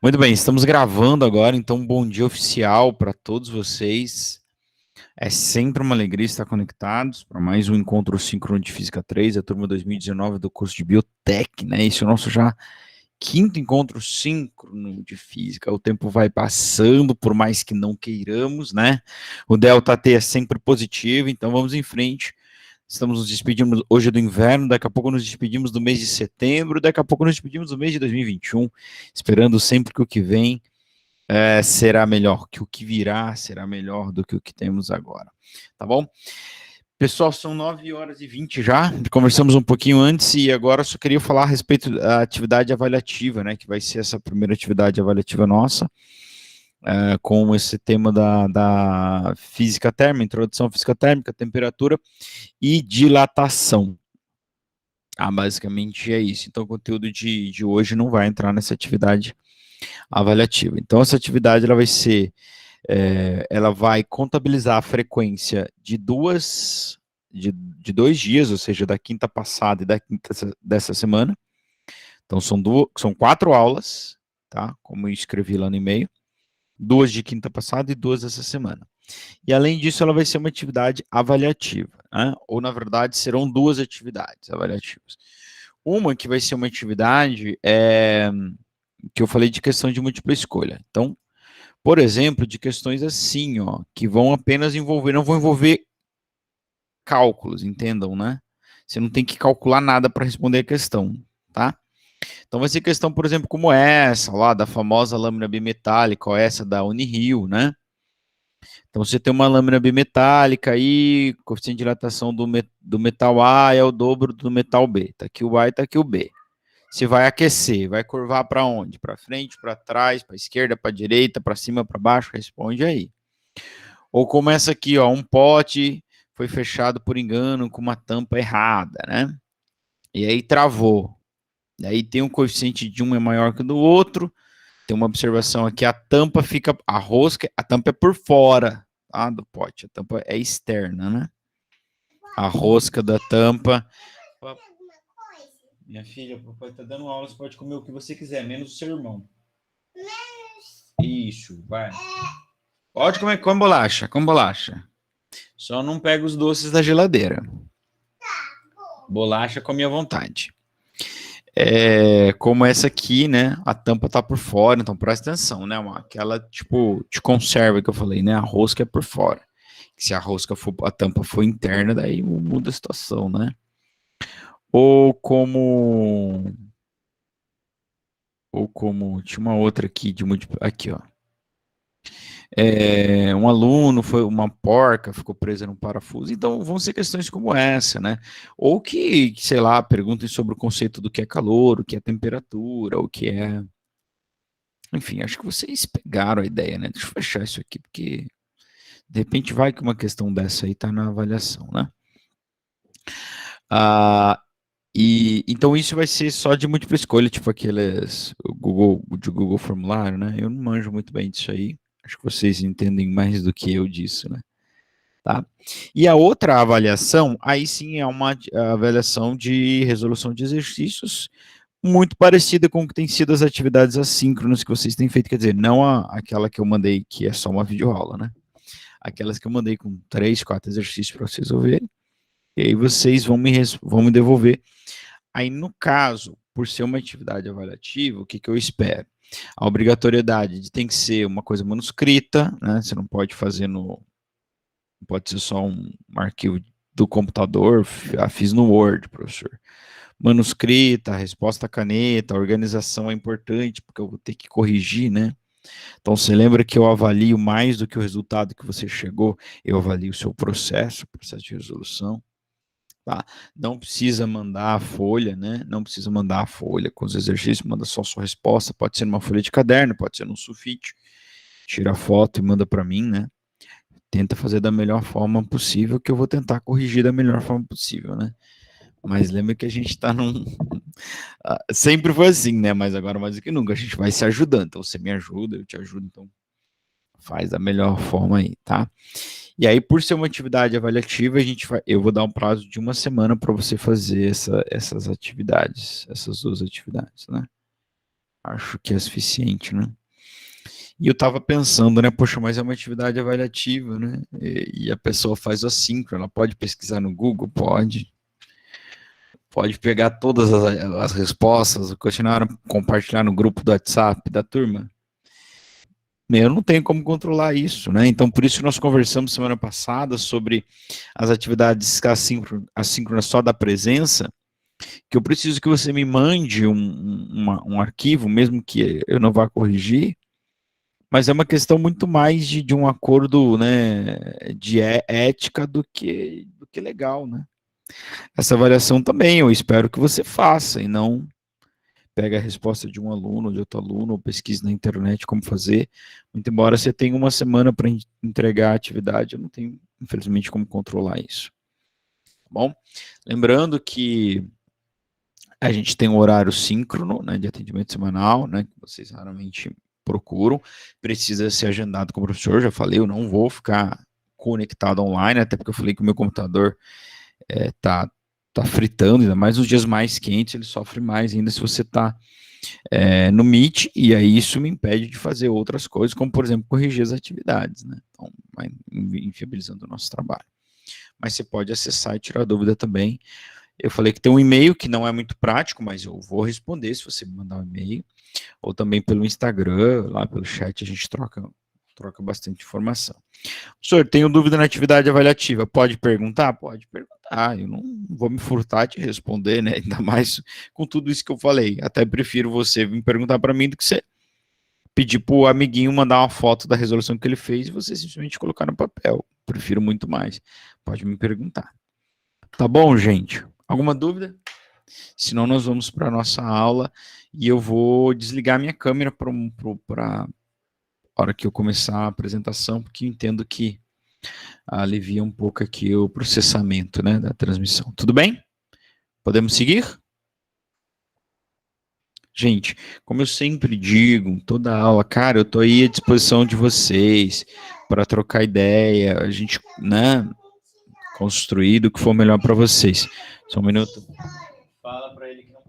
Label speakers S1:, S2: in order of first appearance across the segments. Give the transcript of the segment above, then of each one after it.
S1: Muito bem, estamos gravando agora, então bom dia oficial para todos vocês. É sempre uma alegria estar conectados para mais um encontro síncrono de Física 3, a turma 2019 do curso de Biotech, né? Esse é o nosso já quinto encontro síncrono de Física. O tempo vai passando, por mais que não queiramos, né? O delta T é sempre positivo, então vamos em frente. Estamos nos despedindo hoje do inverno, daqui a pouco nos despedimos do mês de setembro, daqui a pouco nos despedimos do mês de 2021, esperando sempre que o que vem será melhor, que o que virá será melhor do que o que temos agora, tá bom? Pessoal, são 9h20 já, conversamos um pouquinho antes e agora só queria falar a respeito da atividade avaliativa, né, que vai ser essa primeira atividade avaliativa nossa, com esse tema da física térmica, introdução à física térmica, temperatura e dilatação. Basicamente é isso. Então, o conteúdo de hoje não vai entrar nessa atividade avaliativa. Então, essa atividade ela vai ser, ela vai contabilizar a frequência de dois dias, ou seja, da quinta passada e da quinta dessa semana. Então, são 4 aulas, tá? Como eu escrevi lá no e-mail. 2 de quinta passada e 2 dessa semana. E além disso, ela vai ser uma atividade avaliativa, né? Ou na verdade serão 2 atividades avaliativas. Uma que vai ser uma atividade que eu falei de questão de múltipla escolha. Então, por exemplo, de questões assim, ó, que vão apenas envolver, não vão envolver cálculos, entendam, né? Você não tem que calcular nada para responder a questão, tá? Então vai ser questão, por exemplo, como essa lá da famosa lâmina bimetálica, ou essa da Unirio, né? Então você tem uma lâmina bimetálica aí, coeficiente de dilatação do metal A é o dobro do metal B. Tá aqui o A e tá aqui o B. Você vai aquecer, vai curvar para onde? Para frente, para trás, para esquerda, para direita, para cima, para baixo? Responde aí. Ou começa aqui, ó, um pote foi fechado por engano com uma tampa errada, né? E aí travou. Daí tem um coeficiente de um é maior que o do outro. Tem uma observação aqui, a tampa fica, a rosca, a tampa é por fora, tá, do pote, a tampa é externa, né? A rosca da tampa. Minha filha, o papai tá dando aula, você pode comer o que você quiser, menos o seu irmão. Isso, vai. Pode comer, come bolacha, come bolacha. Só não pega os doces da geladeira. Bolacha come à vontade. Como essa aqui, né? A tampa tá por fora, então presta atenção, né? Aquela tipo de conserva que eu falei, né? A rosca é por fora. Se a rosca for, a tampa for interna, daí muda a situação, né? Ou como tinha uma outra aqui de aqui, ó. Um aluno foi uma porca, ficou presa num parafuso. Então vão ser questões como essa, né? Ou que, sei lá, perguntem sobre o conceito do que é calor, o que é temperatura, o que é. Enfim, acho que vocês pegaram a ideia, né? Deixa eu fechar isso aqui, porque de repente vai que uma questão dessa aí está na avaliação, né? E então isso vai ser só de múltipla escolha, tipo aqueles de Google Formulário, né? Eu não manjo muito bem disso aí. Acho que vocês entendem mais do que eu disso, né? Tá? E a outra avaliação, aí sim é uma avaliação de resolução de exercícios muito parecida com o que tem sido as atividades assíncronas que vocês têm feito, quer dizer, não aquela que eu mandei, que é só uma videoaula, né? Aquelas que eu mandei com 3, 4 exercícios para vocês ouvirem, e aí vocês vão me devolver. Aí, no caso, por ser uma atividade avaliativa, o que eu espero? A obrigatoriedade tem que ser uma coisa manuscrita, né? Você não pode fazer pode ser só um arquivo do computador, fiz no Word, professor. Manuscrita, resposta à caneta, a organização é importante, porque eu vou ter que corrigir, né? Então, você lembra que eu avalio mais do que o resultado que você chegou, eu avalio o seu processo de resolução, tá? Não precisa mandar a folha, né? Não precisa mandar a folha com os exercícios, manda só a sua resposta, pode ser numa folha de caderno, pode ser num sulfite, tira a foto e manda para mim, né? Tenta fazer da melhor forma possível, que eu vou tentar corrigir da melhor forma possível, né? Mas lembra que a gente está sempre foi assim, né? Mas agora mais do que nunca, a gente vai se ajudando. Então você me ajuda, eu te ajudo, então faz da melhor forma aí, tá? E aí, por ser uma atividade avaliativa, eu vou dar um prazo de 1 semana para você fazer essas atividades, essas 2 atividades, né? Acho que é suficiente, né? E eu estava pensando, né? Poxa, mas é uma atividade avaliativa, né? E a pessoa faz o assíncrono, ela pode pesquisar no Google? Pode. Pode pegar todas as respostas, continuar compartilhar no grupo do WhatsApp da turma. Eu não tenho como controlar isso, né? Então, por isso nós conversamos semana passada sobre as atividades assíncronas só da presença, que eu preciso que você me mande um arquivo, mesmo que eu não vá corrigir, mas é uma questão muito mais de um acordo, né, de ética do que legal, né? Essa avaliação também eu espero que você faça e não pega a resposta de um aluno, de outro aluno, ou pesquise na internet como fazer. Muito embora você tenha uma semana para entregar a atividade, eu não tenho, infelizmente, como controlar isso. Tá bom? Lembrando que a gente tem um horário síncrono, né, de atendimento semanal, né, que vocês raramente procuram, precisa ser agendado com o professor, já falei, eu não vou ficar conectado online, até porque eu falei que o meu computador tá fritando, ainda mais nos dias mais quentes, ele sofre mais ainda se você está no Meet, e aí isso me impede de fazer outras coisas, como, por exemplo, corrigir as atividades, né? Então, vai inviabilizando o nosso trabalho. Mas você pode acessar e tirar dúvida também. Eu falei que tem um e-mail que não é muito prático, mas eu vou responder se você me mandar um e-mail, ou também pelo Instagram, lá pelo chat a gente troca bastante informação. Senhor, tenho dúvida na atividade avaliativa. Pode perguntar? Pode perguntar. Eu não vou me furtar de responder, né? Ainda mais com tudo isso que eu falei. Até prefiro você vir perguntar para mim do que você pedir para o amiguinho mandar uma foto da resolução que ele fez e você simplesmente colocar no papel. Prefiro muito mais. Pode me perguntar. Tá bom, gente? Alguma dúvida? Senão nós vamos para a nossa aula e eu vou desligar minha câmera para a hora que eu começar a apresentação, porque eu entendo que alivia um pouco aqui o processamento, né, da transmissão. Tudo bem? Podemos seguir? Gente, como eu sempre digo, toda aula, cara, eu tô aí à disposição de vocês para trocar ideia, a gente, né, construir do que for melhor para vocês. Só um minuto. Fala para ele que não.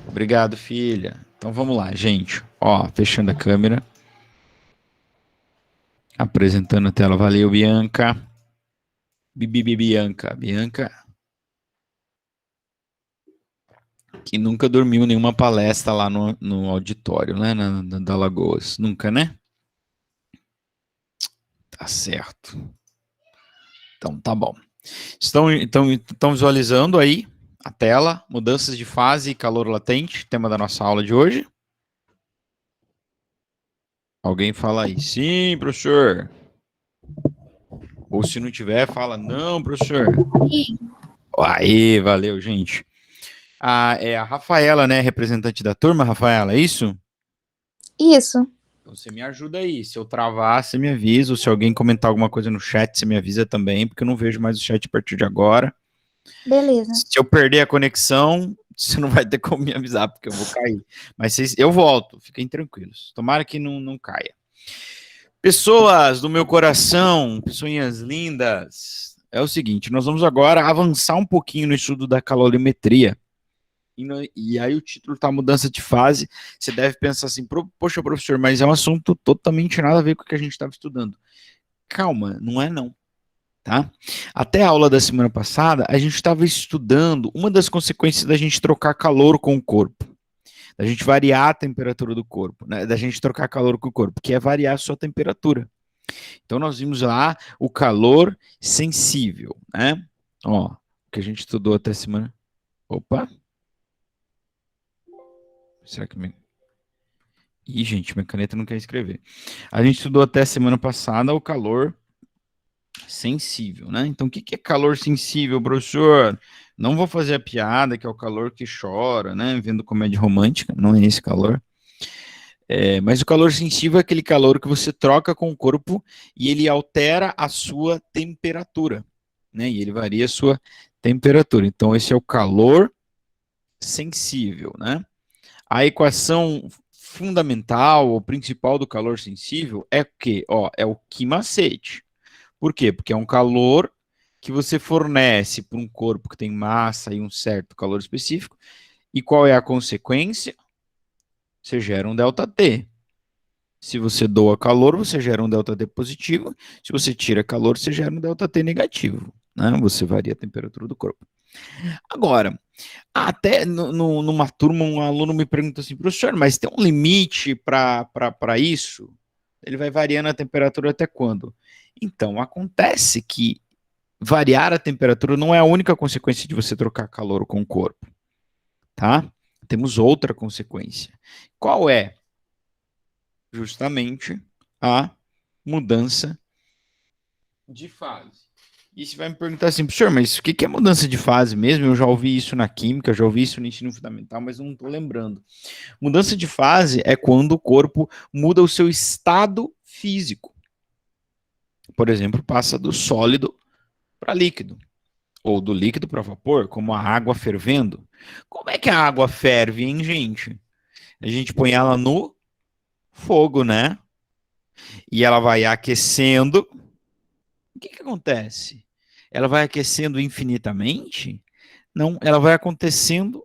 S1: Obrigado, filha. Então vamos lá, gente. Ó, fechando a câmera. Apresentando a tela. Valeu, Bianca. Bianca. Bianca, que nunca dormiu em nenhuma palestra lá no auditório, né, da Lagoas. Nunca, né? Tá certo. Então, tá bom. Estão visualizando aí a tela, mudanças de fase e calor latente, tema da nossa aula de hoje? Alguém fala aí, sim, professor. Ou se não tiver, fala, não, professor. Sim. Aí, valeu, gente. É a Rafaela, né, representante da turma, Rafaela, é isso?
S2: Isso.
S1: Então você me ajuda aí. Se eu travar, você me avisa. Ou se alguém comentar alguma coisa no chat, você me avisa também, porque eu não vejo mais o chat a partir de agora.
S2: Beleza.
S1: Se eu perder a conexão, você não vai ter como me avisar, porque eu vou cair. Mas eu volto, fiquem tranquilos. Tomara que não caia. Pessoas do meu coração, pessoinhas lindas, é o seguinte, nós vamos agora avançar um pouquinho no estudo da calorimetria. E aí o título tá mudança de fase. Você deve pensar assim, poxa, professor, mas é um assunto totalmente nada a ver com o que a gente estava estudando. Calma, não é não, tá? Até a aula da semana passada, a gente estava estudando uma das consequências da gente trocar calor com o corpo, da gente variar a temperatura do corpo, né? Da gente trocar calor com o corpo, que é variar a sua temperatura. Então nós vimos lá o calor sensível, né? Ó, o que a gente estudou até semana. Opa! Será que Ih, gente, minha caneta não quer escrever. A gente estudou até semana passada o calor sensível, né? Então, o que é calor sensível, professor? Não vou fazer a piada que é o calor que chora, né? Vendo comédia romântica, não é esse calor. Mas o calor sensível é aquele calor que você troca com o corpo e ele altera a sua temperatura, né? E ele varia a sua temperatura. Então, esse é o calor sensível, né? A equação fundamental ou principal do calor sensível é o quê? Ó, é o Q macete. Por quê? Porque é um calor que você fornece para um corpo que tem massa e um certo calor específico, E qual é a consequência? Você gera um ΔT. Se você doa calor, você gera um ΔT positivo. Se você tira calor, você gera um ΔT negativo. Né? Você varia a temperatura do corpo. Agora, até numa turma, um aluno me pergunta assim, professor, mas tem um limite para isso? Ele vai variando a temperatura até quando? Então, acontece que variar a temperatura não é a única consequência de você trocar calor com o corpo, tá? Temos outra consequência. Qual é? Justamente a mudança de fase. E você vai me perguntar assim, professor, mas o que é mudança de fase mesmo? Eu já ouvi isso na química, já ouvi isso no ensino fundamental, mas não estou lembrando. Mudança de fase é quando o corpo muda o seu estado físico. Por exemplo, passa do sólido para líquido, ou do líquido para vapor, como a água fervendo. Como é que a água ferve, hein, gente? A gente põe ela no fogo, né? E ela vai aquecendo. O que acontece? Ela vai aquecendo infinitamente? Não, ela vai aquecendo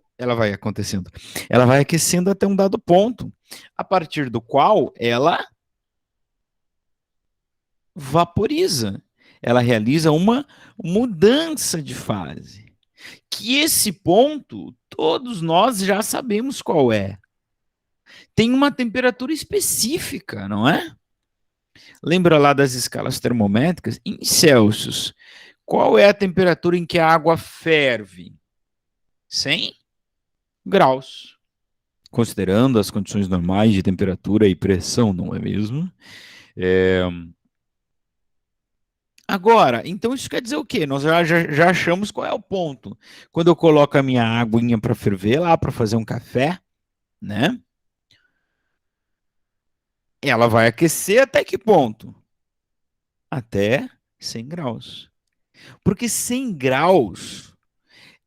S1: até um dado ponto, a partir do qual ela vaporiza. Ela realiza uma mudança de fase. Que esse ponto, todos nós já sabemos qual é. Tem uma temperatura específica, não é? Lembra lá das escalas termométricas? Em Celsius, qual é a temperatura em que a água ferve? 100 graus. Considerando as condições normais de temperatura e pressão, não é mesmo? Agora, então isso quer dizer o quê? Nós já achamos qual é o ponto. Quando eu coloco a minha aguinha para ferver lá, para fazer um café, né? Ela vai aquecer até que ponto? Até 100 graus. Porque 100 graus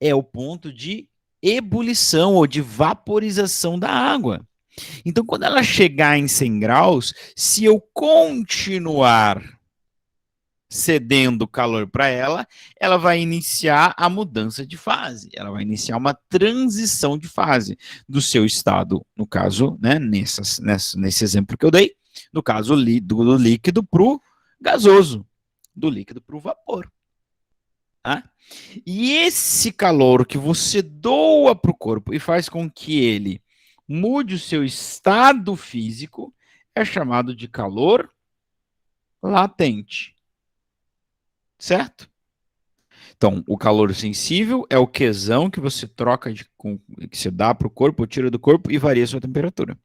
S1: é o ponto de ebulição ou de vaporização da água. Então, quando ela chegar em 100 graus, se eu continuar cedendo calor para ela, ela vai iniciar a mudança de fase, ela vai iniciar uma transição de fase do seu estado, no caso, né, nesse exemplo que eu dei, no caso do líquido para o gasoso, do líquido para o vapor. Tá? E esse calor que você doa para o corpo e faz com que ele mude o seu estado físico é chamado de calor latente. Certo? Então, o calor sensível é o quesão que você troca, que você dá para o corpo, ou tira do corpo e varia a sua temperatura.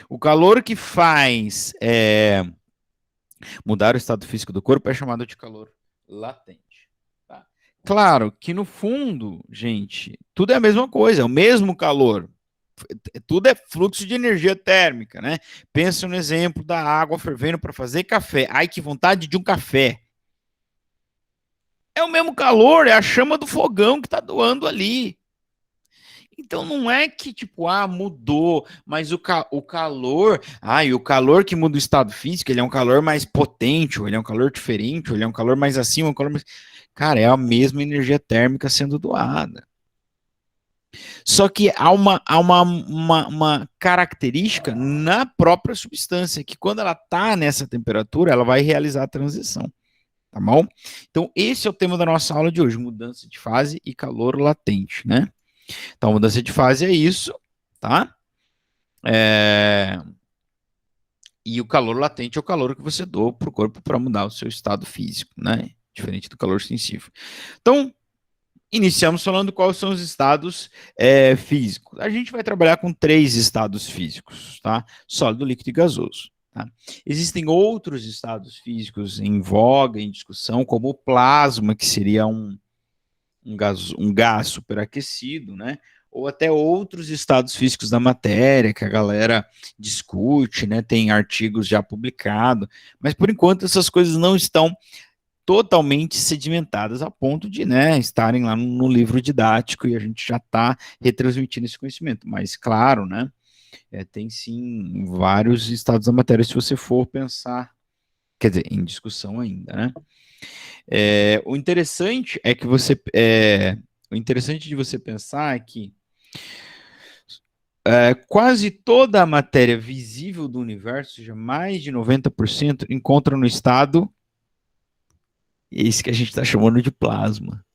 S1: O calor que faz mudar o estado físico do corpo é chamado de calor latente. Tá? Claro que no fundo, gente, tudo é a mesma coisa, é o mesmo calor. Tudo é fluxo de energia térmica, né? Pensa no exemplo da água fervendo para fazer café. Ai, que vontade de um café. É o mesmo calor, é a chama do fogão que está doando ali. Então não é que, tipo, mudou, mas o calor, e o calor que muda o estado físico, ele é um calor mais potente, ou ele é um calor diferente, ou ele é um calor mais acima, um calor mais... Cara, é a mesma energia térmica sendo doada. Só que há uma característica na própria substância, que quando ela está nessa temperatura, ela vai realizar a transição. Tá bom? Então, esse é o tema da nossa aula de hoje, mudança de fase e calor latente, né? Então, mudança de fase é isso, tá? E o calor latente é o calor que você doa para o corpo para mudar o seu estado físico, né? Diferente do calor sensível. Então, iniciamos falando quais são os estados físicos. A gente vai trabalhar com 3 estados físicos, tá? Sólido, líquido e gasoso. Tá? Existem outros estados físicos em voga, em discussão, como o plasma, que seria um gás superaquecido, né? Ou até outros estados físicos da matéria que a galera discute, né? Tem artigos já publicados, mas por enquanto essas coisas não estão totalmente sedimentadas a ponto de, né, estarem lá no livro didático e a gente já está retransmitindo esse conhecimento. Mas claro, né? Tem sim vários estados da matéria se você for pensar, quer dizer, em discussão ainda, né? O interessante é que o interessante de você pensar é que Quase toda a matéria visível do universo, ou seja, mais de 90%, encontra no estado, esse que a gente está chamando de plasma.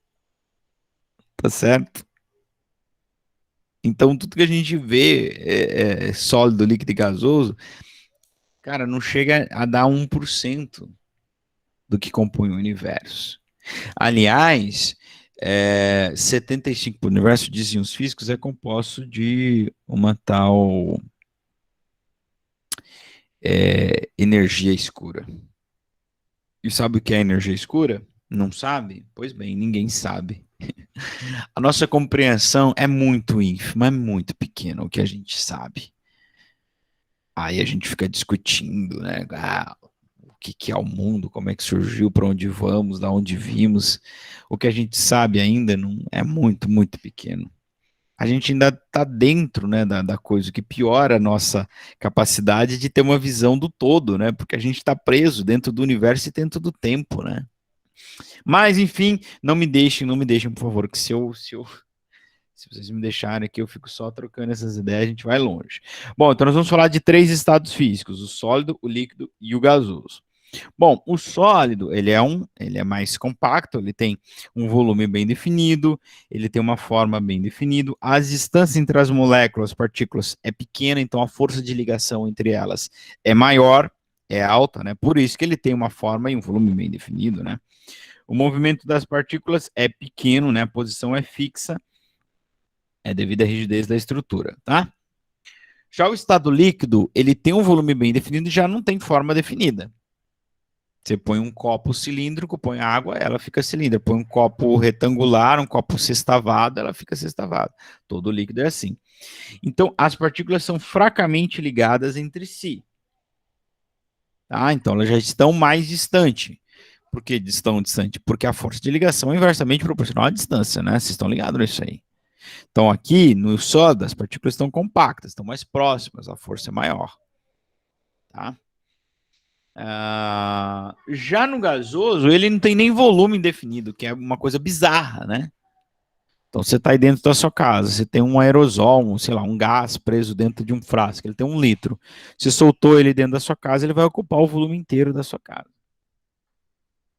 S1: Tá certo? Então, tudo que a gente vê sólido, líquido e gasoso, cara, não chega a dar 1% do que compõe o universo. Aliás, 75% do universo, diziam os físicos, é composto de uma tal energia escura. E sabe o que é energia escura? Não sabe? Pois bem, ninguém sabe. A nossa compreensão é muito ínfima, é muito pequena o que a gente sabe. Aí a gente fica discutindo, né? O que é o mundo, como é que surgiu, para onde vamos, da onde vimos. O que a gente sabe ainda não é muito, muito pequeno. A gente ainda está dentro, né, da coisa, que piora a nossa capacidade de ter uma visão do todo, né? Porque a gente está preso dentro do universo e dentro do tempo, né? Mas, enfim, não me deixem, por favor, que se vocês me deixarem aqui, eu fico só trocando essas ideias, a gente vai longe. Bom, então nós vamos falar de 3 estados físicos: o sólido, o líquido e o gasoso. Bom, o sólido, ele é mais compacto, ele tem um volume bem definido, ele tem uma forma bem definida, a distância entre as moléculas, as partículas, é pequena, então a força de ligação entre elas é maior, é alta, né? Por isso que ele tem uma forma e um volume bem definido, né? O movimento das partículas é pequeno, né? A posição é fixa, é devido à rigidez da estrutura, tá? Já o estado líquido, ele tem um volume bem definido e já não tem forma definida. Você põe um copo cilíndrico, põe água, ela fica cilíndrica. Põe um copo retangular, um copo sextavado, ela fica sextavada. Todo líquido é assim. Então, as partículas são fracamente ligadas entre si. Tá? Então, elas já estão mais distantes. Por que estão distantes? Porque a força de ligação é inversamente proporcional à distância, né? Vocês estão ligados nisso aí. Então, aqui no sólido, as partículas estão compactas, estão mais próximas, a força é maior. Tá? Já no gasoso, ele não tem nem volume definido, que é uma coisa bizarra, né? Então, você está aí dentro da sua casa, você tem um aerosol, sei lá, um gás preso dentro de um frasco, ele tem 1 litro. Você soltou ele dentro da sua casa, ele vai ocupar o volume inteiro da sua casa.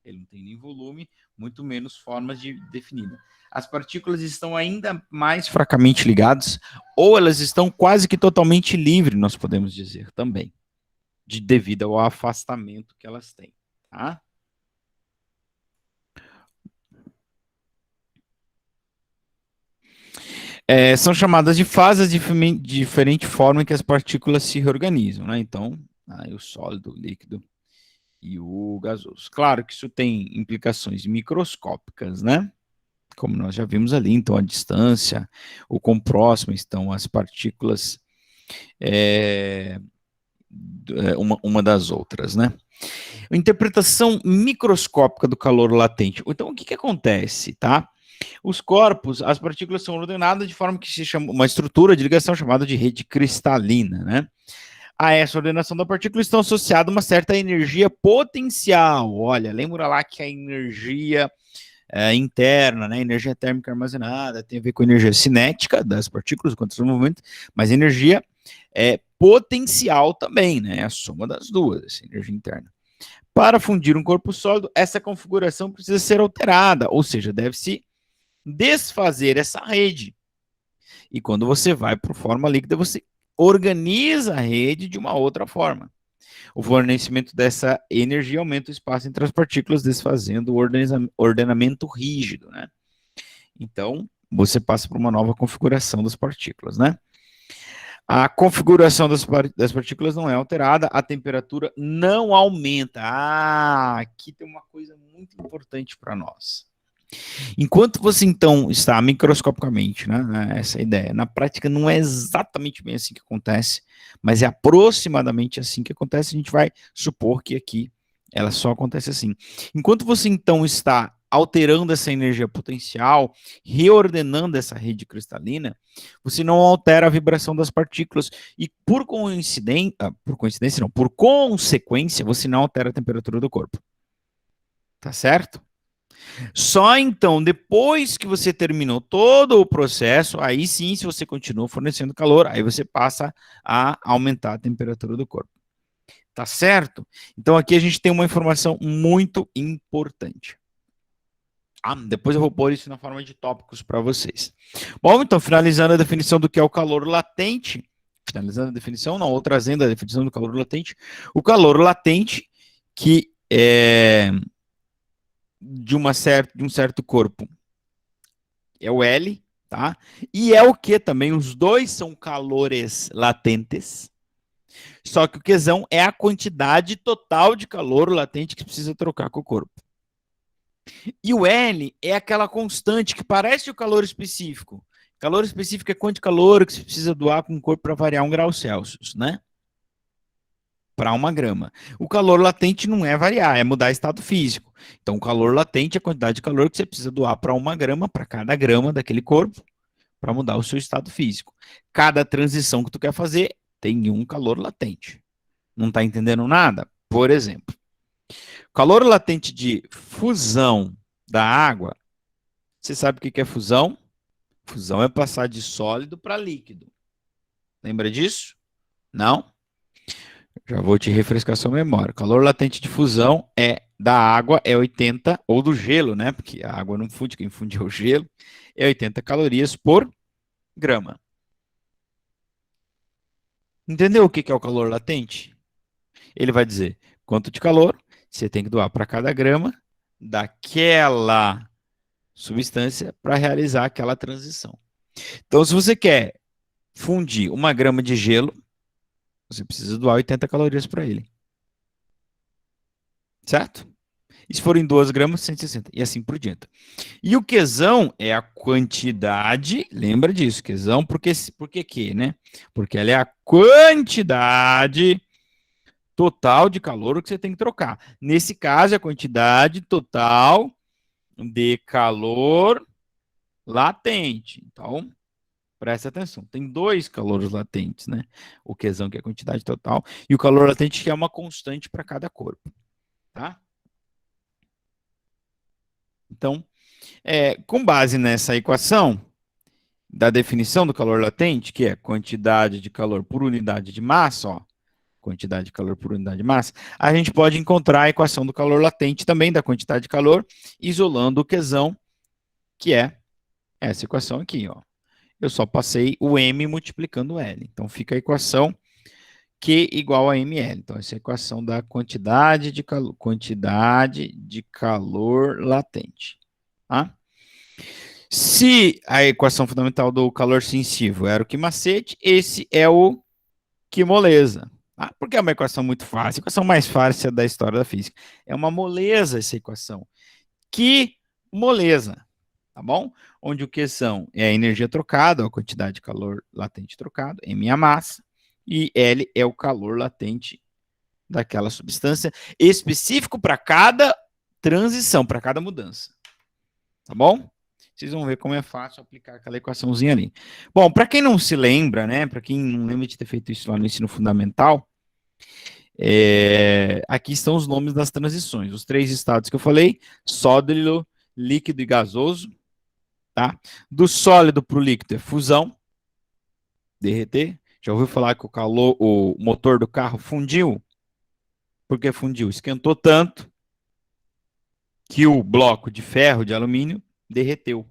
S1: Ele não tem nem volume, muito menos formas definidas. As partículas estão ainda mais fracamente ligadas, ou elas estão quase que totalmente livres, nós podemos dizer também, devido ao afastamento que elas têm. Tá? São chamadas de fases de diferente forma em que as partículas se reorganizam, né? Então, o sólido, o líquido e o gasoso. Claro que isso tem implicações microscópicas, né? Como nós já vimos ali, então a distância, o quão próximo estão as partículas uma das outras, né? A interpretação microscópica do calor latente. Então, o que acontece, tá? Os corpos, as partículas são ordenadas de forma que se chama uma estrutura de ligação chamada de rede cristalina, né? A essa ordenação da partícula estão associada uma certa energia potencial. Olha, lembra lá que a energia interna, né, energia térmica armazenada, tem a ver com a energia cinética das partículas, quanto ao movimento, mas energia potencial também, né, a soma das duas, essa energia interna. Para fundir um corpo sólido, essa configuração precisa ser alterada, ou seja, deve-se desfazer essa rede. E quando você vai para forma líquida, você organiza a rede de uma outra forma. O fornecimento dessa energia aumenta o espaço entre as partículas, desfazendo o ordenamento rígido, né? Então, você passa por uma nova configuração das partículas, né? A configuração das partículas não é alterada, a temperatura não aumenta. Aqui tem uma coisa muito importante para nós. Enquanto você, então, está microscopicamente, né, essa ideia, na prática não é exatamente bem assim que acontece, mas é aproximadamente assim que acontece, a gente vai supor que aqui ela só acontece assim. Enquanto você, então, está alterando essa energia potencial, reordenando essa rede cristalina, você não altera a vibração das partículas e, por coincidência não, por consequência, você não altera a temperatura do corpo. Tá certo? Só então, depois que você terminou todo o processo, aí sim, se você continua fornecendo calor, aí você passa a aumentar a temperatura do corpo. Tá certo? Então aqui a gente tem uma informação muito importante. Depois eu vou pôr isso na forma de tópicos para vocês. Bom, então, finalizando a definição do que é o calor latente, finalizando a definição, não, ou trazendo a definição do calor latente, o calor latente, que é de um certo corpo, é o L, tá? E é o que também, os dois são calores latentes, só que o Qzão é a quantidade total de calor latente que precisa trocar com o corpo. E o L é aquela constante que parece o calor específico. Calor específico é quanto de calor que você precisa doar com o corpo para variar 1 grau Celsius, né? Para 1 grama. O calor latente não é variar, é mudar estado físico. Então, o calor latente é a quantidade de calor que você precisa doar para 1 grama, para cada grama daquele corpo, para mudar o seu estado físico. Cada transição que tu quer fazer tem um calor latente. Não está entendendo nada? Por exemplo, calor latente de fusão da água. Você sabe o que é fusão? Fusão é passar de sólido para líquido. Lembra disso? Não? Já vou te refrescar sua memória. O calor latente de fusão é da água é 80, ou do gelo, né? Porque a água não funde, quem funde é o gelo. É 80 calorias por grama. Entendeu o que é o calor latente? Ele vai dizer quanto de calor você tem que doar para cada grama daquela substância para realizar aquela transição. Então, se você quer fundir 1 grama de gelo, você precisa doar 80 calorias para ele. Certo? E se forem 2 gramas, 160. E assim por diante. E o Qzão é a quantidade, lembra disso, Qzão, por que que, né? Porque ela é a quantidade total de calor que você tem que trocar. Nesse caso, é a quantidade total de calor latente. Então, presta atenção. Tem 2 calores latentes, né? O Qzão, que é a quantidade total, e o calor latente, que é uma constante para cada corpo. Tá? Então, com base nessa equação da definição do calor latente, que é quantidade de calor por unidade de massa, ó, quantidade de calor por unidade de massa, a gente pode encontrar a equação do calor latente também, da quantidade de calor, isolando o Qzão, que é essa equação aqui, ó. Eu só passei o M multiplicando o L. Então, fica a equação Q igual a ml. Então, essa é a equação da quantidade de calor latente. Tá? Se a equação fundamental do calor sensível era o que macete, esse é o que moleza. Tá? Porque é uma equação muito fácil, a equação mais fácil da história da física. É uma moleza essa equação. Que moleza, tá bom? Onde o Q é a energia trocada, a quantidade de calor latente trocado, M é a massa, e L é o calor latente daquela substância, específico para cada transição, para cada mudança. Tá bom? Vocês vão ver como é fácil aplicar aquela equaçãozinha ali. Bom, para quem não se lembra, né? Para quem não lembra de ter feito isso lá no ensino fundamental, aqui estão os nomes das transições. Os 3 estados que eu falei: sólido, líquido e gasoso. Tá? Do sólido para o líquido é fusão, derreter. Já ouviu falar que o motor do carro fundiu? Por que fundiu? Esquentou tanto que o bloco de ferro, de alumínio, derreteu.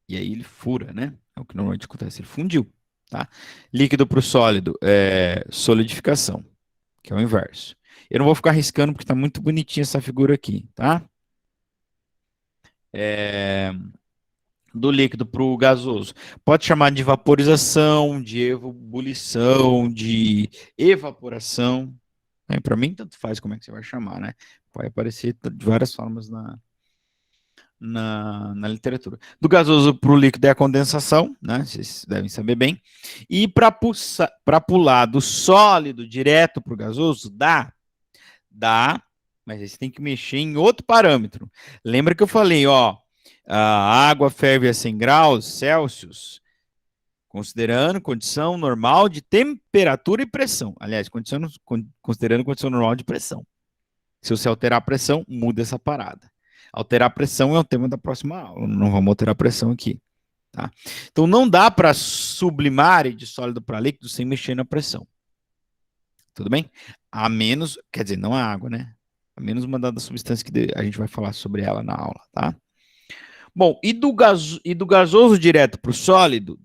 S1: E aí ele fura, né? É o que normalmente acontece, ele fundiu. Tá? Líquido para o sólido é solidificação, que é o inverso. Eu não vou ficar riscando porque está muito bonitinha essa figura aqui, tá? Do líquido para o gasoso. Pode chamar de vaporização, de ebulição, de evaporação. Para mim, tanto faz como é que você vai chamar, né? Pode aparecer de várias formas na literatura. Do gasoso para o líquido é a condensação, né? Vocês devem saber bem. E para pular do sólido direto para o gasoso, dá, mas aí você tem que mexer em outro parâmetro. Lembra que eu falei, ó, a água ferve a 100 graus Celsius, considerando condição normal de temperatura e pressão. Aliás, considerando condição normal de pressão. Se você alterar a pressão, muda essa parada. Alterar a pressão é o tema da próxima aula, não vamos alterar a pressão aqui. Tá? Então não dá para sublimar de sólido para líquido sem mexer na pressão. Tudo bem? A menos, quer dizer, não a água, né? A menos uma das substâncias que a gente vai falar sobre ela na aula, tá? Bom, e do gasoso direto para o sólido,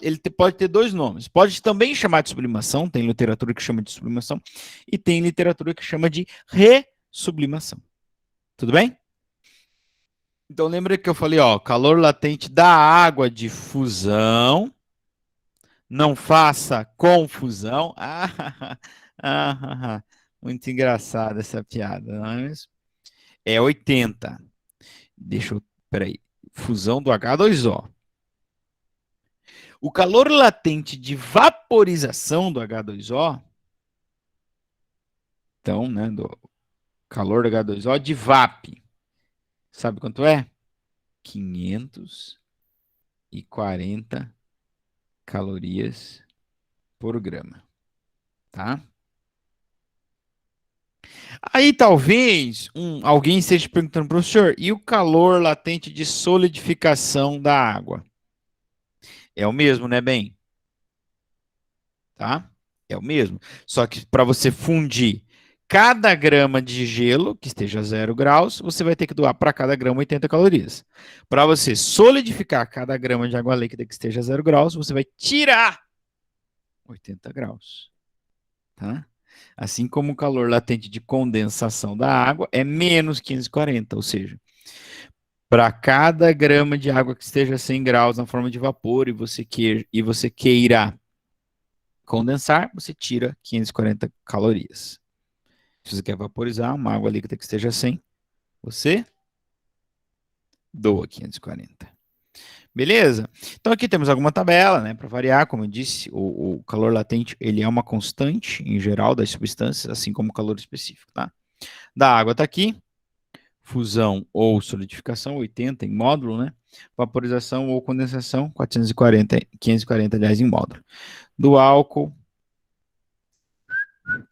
S1: ele pode ter dois nomes. Pode também chamar de sublimação, tem literatura que chama de sublimação, e tem literatura que chama de ressublimação. Tudo bem? Então lembra que eu falei, ó, calor latente da água de fusão, não faça confusão. Muito engraçada essa piada, não é mesmo? É 80. Peraí. Fusão do H2O. O calor latente de vaporização do H2O, então, né, do calor do H2O de VAP, sabe quanto é? 540 calorias por grama, tá? Aí talvez alguém esteja perguntando, professor, e o calor latente de solidificação da água? É o mesmo, né, bem? Tá? É o mesmo. Só que para você fundir cada grama de gelo, que esteja a 0 graus, você vai ter que doar para cada grama 80 calorias. Para você solidificar cada grama de água líquida que esteja a 0 graus, você vai tirar 80 graus. Tá? Assim como o calor latente de condensação da água é menos 540, ou seja, para cada grama de água que esteja a 100 graus na forma de vapor e você queira condensar, você tira 540 calorias. Se você quer vaporizar uma água líquida que esteja a 100, você doa 540. Beleza? Então aqui temos alguma tabela, né, para variar, como eu disse, o calor latente, ele é uma constante em geral das substâncias, assim como o calor específico, tá? Da água está aqui, fusão ou solidificação, 80 em módulo, né? Vaporização ou condensação, 540, aliás, em módulo. Do álcool,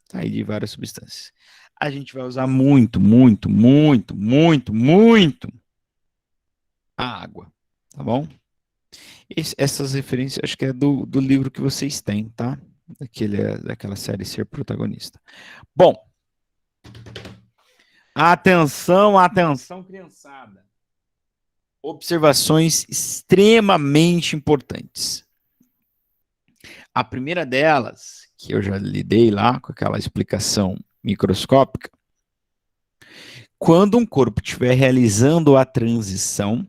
S1: tá aí de várias substâncias. A gente vai usar muito a água, tá bom? Essas referências, acho que é do livro que vocês têm, tá? Daquela série Ser Protagonista. Bom, atenção, criançada. Observações extremamente importantes. A primeira delas, que eu já lidei lá com aquela explicação microscópica, quando um corpo estiver realizando a transição,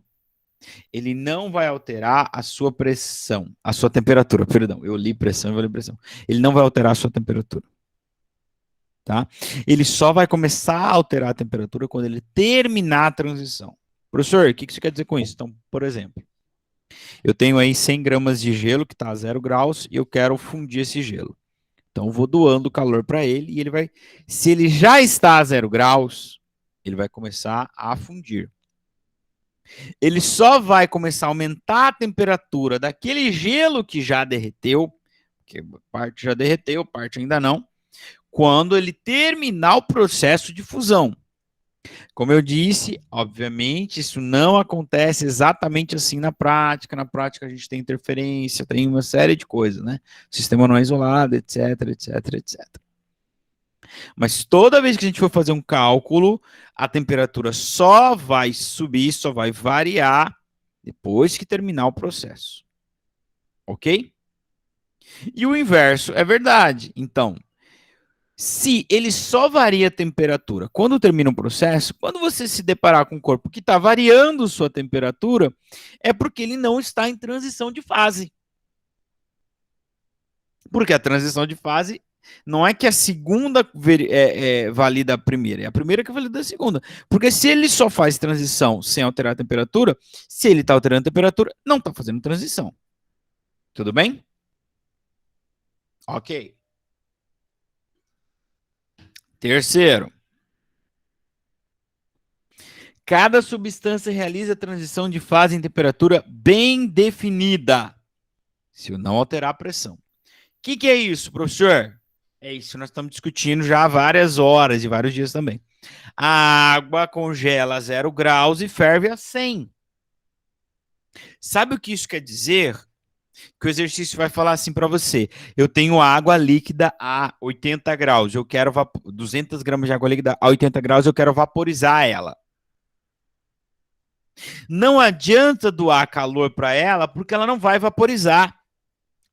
S1: ele não vai alterar a sua pressão, a sua temperatura, perdão, eu li pressão e falei pressão. Ele não vai alterar a sua temperatura. Tá? Ele só vai começar a alterar a temperatura quando ele terminar a transição. Professor, o que isso quer dizer com isso? Então, por exemplo, eu tenho aí 100 gramas de gelo que está a 0 graus e eu quero fundir esse gelo. Então, eu vou doando calor para ele e ele vai, se ele já está a 0 graus, ele vai começar a fundir. Ele só vai começar a aumentar a temperatura daquele gelo que já derreteu, porque parte já derreteu, parte ainda não, quando ele terminar o processo de fusão. Como eu disse, obviamente, isso não acontece exatamente assim na prática. Na prática, a gente tem interferência, tem uma série de coisas, né? O sistema não é isolado, etc, etc, etc. Mas toda vez que a gente for fazer um cálculo, a temperatura só vai subir, só vai variar depois que terminar o processo. Ok? E o inverso é verdade. Então, se ele só varia a temperatura quando termina um processo, quando você se deparar com um corpo que está variando sua temperatura, é porque ele não está em transição de fase. Porque a transição de fase não é que a segunda valida a primeira, é a primeira que valida a segunda. Porque se ele só faz transição sem alterar a temperatura, se ele está alterando a temperatura, não está fazendo transição. Tudo bem? Ok. Terceiro. Cada substância realiza a transição de fase em temperatura bem definida, se não alterar a pressão. O que é isso, professor? É isso que nós estamos discutindo já há várias horas e vários dias também. A água congela a 0 graus e ferve a 100. Sabe o que isso quer dizer? Que o exercício vai falar assim para você: eu tenho água líquida a 80 graus, eu quero 200 gramas de água líquida a 80 graus, eu quero vaporizar ela. Não adianta doar calor para ela, porque ela não vai vaporizar.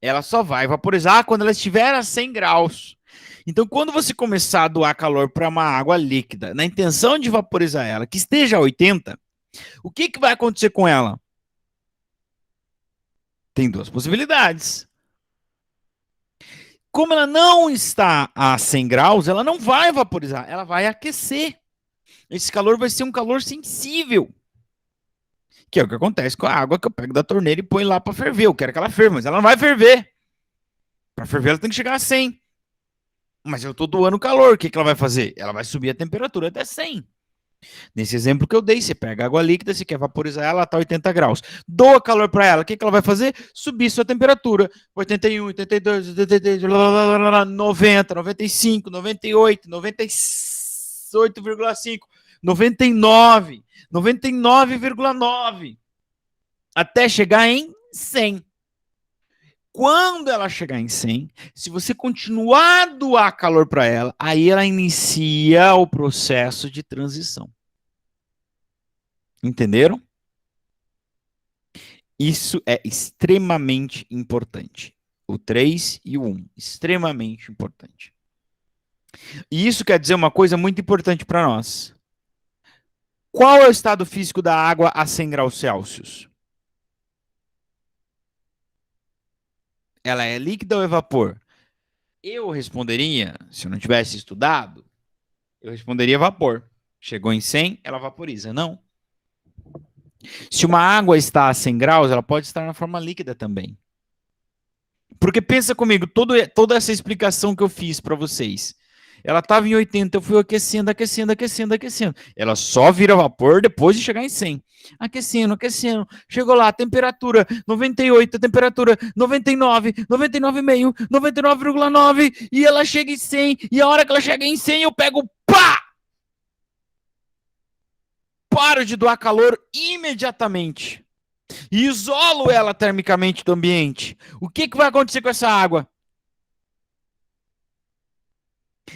S1: Ela só vai vaporizar quando ela estiver a 100 graus. Então, quando você começar a doar calor para uma água líquida, na intenção de vaporizar ela, que esteja a 80, o que, que vai acontecer com ela? Tem duas possibilidades. Como ela não está a 100 graus, ela não vai vaporizar, ela vai aquecer. Esse calor vai ser um calor sensível, que é o que acontece com a água que eu pego da torneira e põe lá para ferver. Eu quero que ela ferva, mas ela não vai ferver. Para ferver, ela tem que chegar a 100. Mas eu estou doando calor, o que, que ela vai fazer? Ela vai subir a temperatura até 100. Nesse exemplo que eu dei, você pega água líquida, você quer vaporizar ela, está 80 graus. Doa calor para ela, o que, que ela vai fazer? Subir sua temperatura. 81, 82, 83, 90, 95, 98, 98,5, 99, 99,9, até chegar em 100. Quando ela chegar em 100, se você continuar a doar calor para ela, aí ela inicia o processo de transição. Entenderam? Isso é extremamente importante. O 3 e o 1, extremamente importante. E isso quer dizer uma coisa muito importante para nós. Qual é o estado físico da água a 100 graus Celsius? Ela é líquida ou é vapor? Eu responderia, se eu não tivesse estudado, eu responderia vapor. Chegou em 100, ela vaporiza. Não. Se uma água está a 100 graus, ela pode estar na forma líquida também. Porque pensa comigo, toda essa explicação que eu fiz para vocês, ela estava em 80, eu fui aquecendo, aquecendo, aquecendo, aquecendo. Ela só vira vapor depois de chegar em 100. Aquecendo, aquecendo. Chegou lá, temperatura 98, temperatura 99, 99,5, 99,9, e ela chega em 100, e a hora que ela chega em 100, eu pego, pá! Paro de doar calor imediatamente. E isolo ela termicamente do ambiente. O que, que vai acontecer com essa água?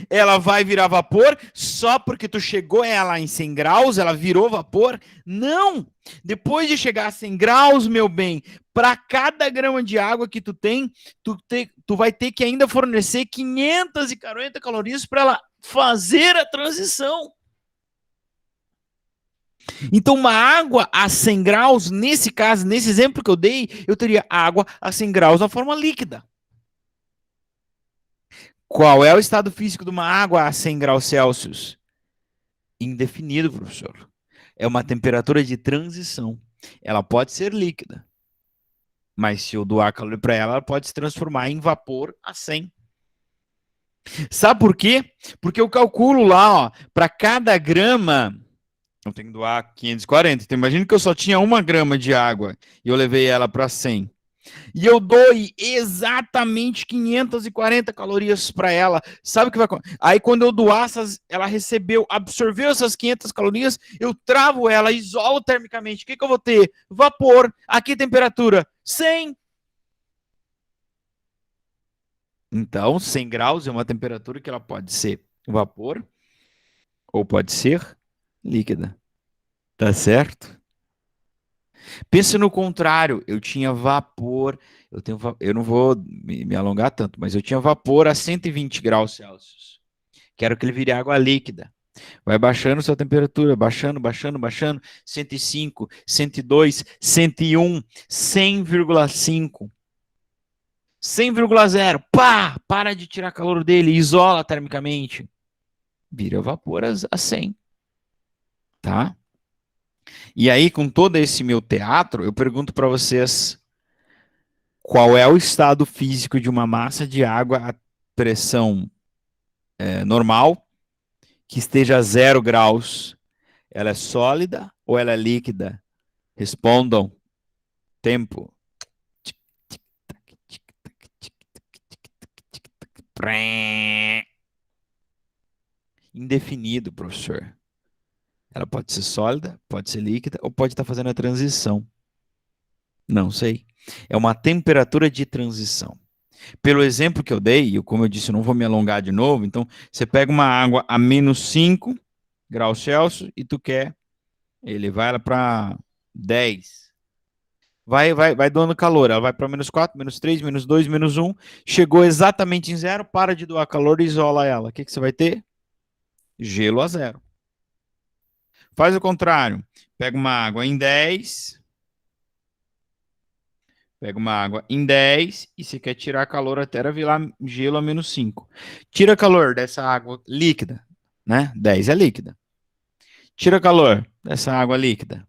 S1: Ela vai virar vapor só porque tu chegou ela em 100 graus, ela virou vapor? Não! Depois de chegar a 100 graus, meu bem, para cada grama de água que tu tem, tu vai ter que ainda fornecer 540 calorias para ela fazer a transição. Então, uma água a 100 graus, nesse caso, nesse exemplo que eu dei, eu teria água a 100 graus na forma líquida. Qual é o estado físico de uma água a 100 graus Celsius? Indefinido, professor. É uma temperatura de transição. Ela pode ser líquida, mas se eu doar calor para ela, ela pode se transformar em vapor a 100. Sabe por quê? Porque eu calculo lá, ó, para cada grama, eu tenho que doar 540. Então, imagina que eu só tinha 1 grama de água e eu levei ela para 100. E eu dou exatamente 540 calorias para ela. Sabe o que vai acontecer? Aí quando eu doar, ela absorveu essas 500 calorias, eu travo ela, isolo termicamente. O que, que eu vou ter? Vapor. Aqui temperatura 100. Então, 100 graus é uma temperatura que ela pode ser vapor ou pode ser líquida. Tá certo? Pensa no contrário, eu tinha vapor, eu não vou me alongar tanto, mas eu tinha vapor a 120 graus Celsius. Quero que ele vire água líquida. Vai baixando sua temperatura, baixando, baixando, baixando, 105, 102, 101, 100,5, 100,0. Pá! Para de tirar calor dele, isola termicamente. Vira vapor a 100, tá? E aí, com todo esse meu teatro, eu pergunto para vocês: qual é o estado físico de uma massa de água a pressão normal, que esteja a 0 graus? Ela é sólida ou ela é líquida? Respondam. Tempo. indefinido, professor. Ela pode ser sólida, pode ser líquida ou pode estar fazendo a transição. Não sei. É uma temperatura de transição. Pelo exemplo que eu dei, e como eu disse, eu não vou me alongar de novo, então você pega uma água a menos 5 graus Celsius e tu quer elevar ela para 10. Vai doando calor, ela vai para menos 4, menos 3, menos 2, menos 1, chegou exatamente em zero, para de doar calor e isola ela. O que você vai ter? Gelo a zero. Faz o contrário, pega uma água em 10, e você quer tirar calor até ela virar gelo a menos 5. Tira calor dessa água líquida, né? 10 é líquida. Tira calor dessa água líquida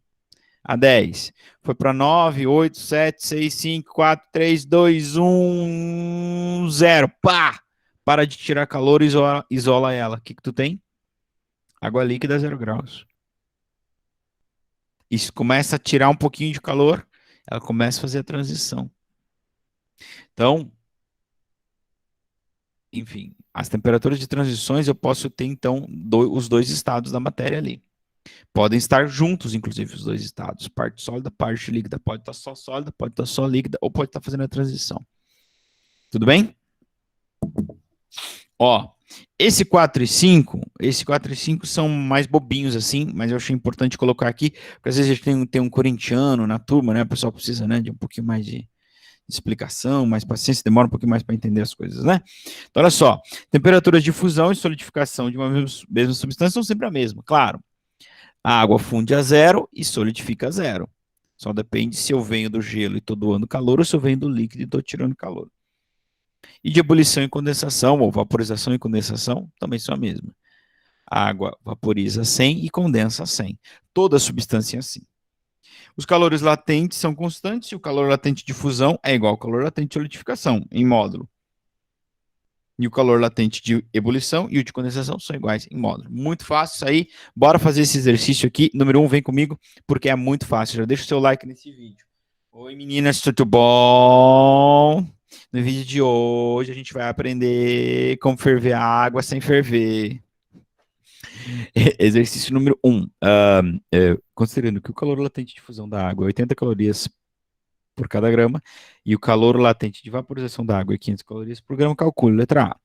S1: a 10. Foi para 9, 8, 7, 6, 5, 4, 3, 2, 1, 0. Pá! Para de tirar calor e isola ela. O que tu tem? Água líquida a 0 graus. Isso começa a tirar um pouquinho de calor, ela começa a fazer a transição. Então, enfim, as temperaturas de transições eu posso ter, então, os dois estados da matéria ali. Podem estar juntos, inclusive, os dois estados. Parte sólida, parte líquida. Pode estar só sólida, pode estar só líquida, ou pode estar fazendo a transição. Tudo bem? Ó, esse 4 e 5 são mais bobinhos assim, mas eu achei importante colocar aqui, porque às vezes a gente tem um corintiano na turma, né? O pessoal precisa, né, de um pouquinho mais de explicação, mais paciência, demora um pouquinho mais para entender as coisas, né? Então, olha só, temperaturas de fusão e solidificação de uma mesma substância são sempre a mesma, claro. A água funde a zero e solidifica a zero. Só depende se eu venho do gelo e estou doando calor ou se eu venho do líquido e estou tirando calor. E de ebulição e condensação, ou vaporização e condensação, também são a mesma. A água vaporiza 100 e condensa 100. Toda substância é assim. Os calores latentes são constantes e o calor latente de fusão é igual ao calor latente de solidificação, em módulo. E o calor latente de ebulição e o de condensação são iguais em módulo. Muito fácil isso aí. Bora fazer esse exercício aqui. Número 1, vem comigo, porque é muito fácil. Já deixa o seu like nesse vídeo. Oi, meninas, tudo bom? No vídeo de hoje a gente vai aprender como ferver a água sem ferver. Exercício número 1. Considerando que o calor latente de fusão da água é 80 calorias por cada grama e o calor latente de vaporização da água é 500 calorias por grama, calcule letra A.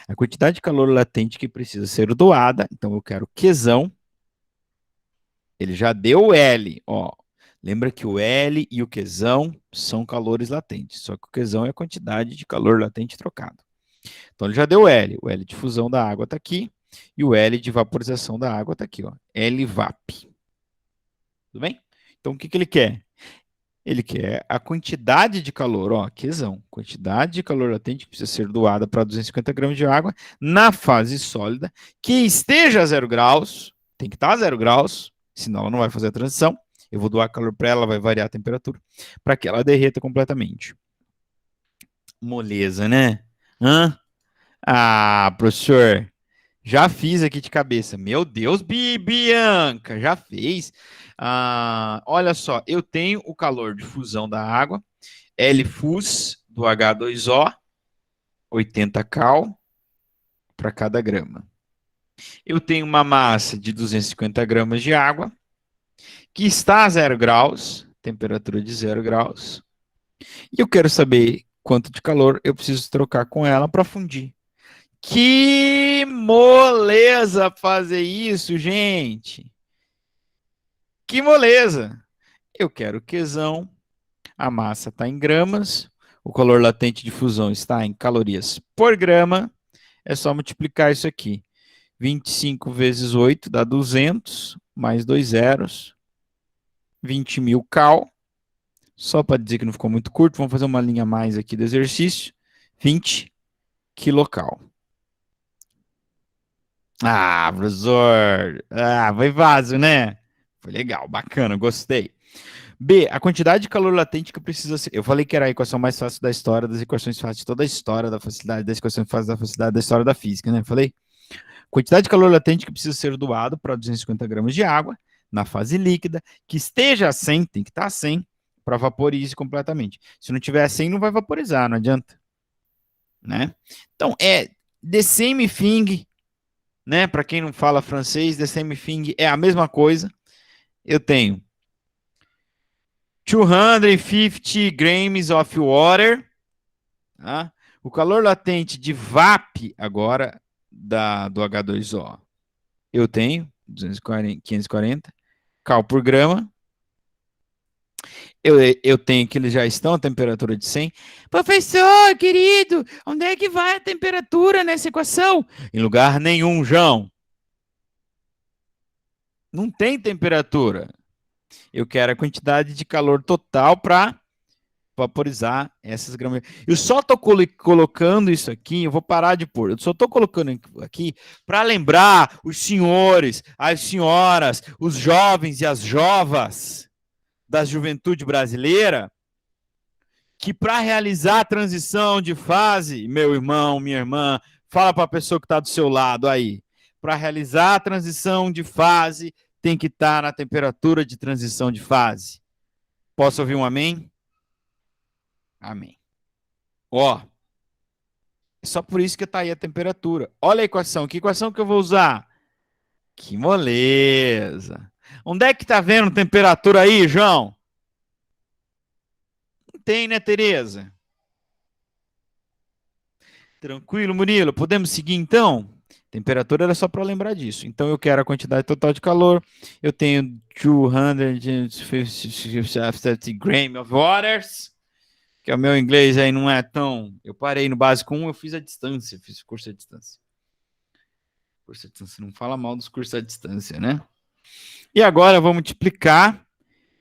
S1: A quantidade de calor latente que precisa ser doada, então eu quero Qzão. Ele já deu o L, ó. Lembra que o L e o Qzão são calores latentes, só que o Qzão é a quantidade de calor latente trocado. Então ele já deu o L de fusão da água está aqui, e o L de vaporização da água está aqui, ó. LVAP. Tudo bem? Então o que ele quer? Ele quer a quantidade de calor, ó, Qzão, quantidade de calor latente que precisa ser doada para 250 gramas de água na fase sólida, que esteja a 0 graus, tem que estar a 0 graus, senão ela não vai fazer a transição. Eu vou doar calor para ela, vai variar a temperatura, para que ela derreta completamente. Moleza, né? Hã? Ah, professor, já fiz aqui de cabeça. Meu Deus, Bianca, já fez. Olha só, eu tenho o calor de fusão da água, Lfus do H2O, 80 cal para cada grama. Eu tenho uma massa de 250 gramas de água, que está a 0 graus, temperatura de 0 graus, e eu quero saber quanto de calor eu preciso trocar com ela para fundir. Que moleza fazer isso, gente! Que moleza! Eu quero Qzão, a massa está em gramas, o calor latente de fusão está em calorias por grama, é só multiplicar isso aqui. 25 vezes 8 dá 200, mais 2 zeros, 20.000 cal. Só para dizer que não ficou muito curto, vamos fazer uma linha a mais aqui do exercício. 20 quilocal. Ah, professor. Foi fácil, né? Foi legal, bacana, gostei. B, a quantidade de calor latente que precisa ser. Eu falei que era a equação mais fácil da história, das equações fáceis de toda a história da facilidade, das equações fáceis da facilidade da história da física, né? Falei? Quantidade de calor latente que precisa ser doado para 250 gramas de água, na fase líquida, que esteja a 100, tem que estar a 100, para vaporize completamente. Se não tiver a 100, não vai vaporizar, não adianta. Né? Então, é the same thing, né? Para quem não fala francês, the same thing é a mesma coisa. Eu tenho 250 grams of water, tá? O calor latente de VAP agora do H2O. Eu tenho 540 cal por grama. Eu tenho que eles já estão a temperatura de 100. Professor, querido, onde é que vai a temperatura nessa equação? Em lugar nenhum, João. Não tem temperatura. Eu quero a quantidade de calor total para vaporizar essas gramas. Eu só estou colocando isso aqui, eu vou parar de pôr. Eu só estou colocando aqui para lembrar os senhores, as senhoras, os jovens e as jovas da juventude brasileira que para realizar a transição de fase, meu irmão, minha irmã, fala para a pessoa que está do seu lado aí, para realizar a transição de fase, tem que estar na temperatura de transição de fase. Posso ouvir um amém? Amém. Ó, é só por isso que está aí a temperatura. Olha a equação. Que equação que eu vou usar? Que moleza. Onde é que está vendo temperatura aí, João? Não tem, né, Tereza? Tranquilo, Murilo. Podemos seguir então? Temperatura era só para lembrar disso. Então eu quero a quantidade total de calor. Eu tenho 250 grams of waters, que o meu inglês aí não é tão. Eu parei no básico 1, eu fiz a distância, fiz curso à distância. Curso à distância não fala mal dos cursos à distância, né? E agora eu vou multiplicar,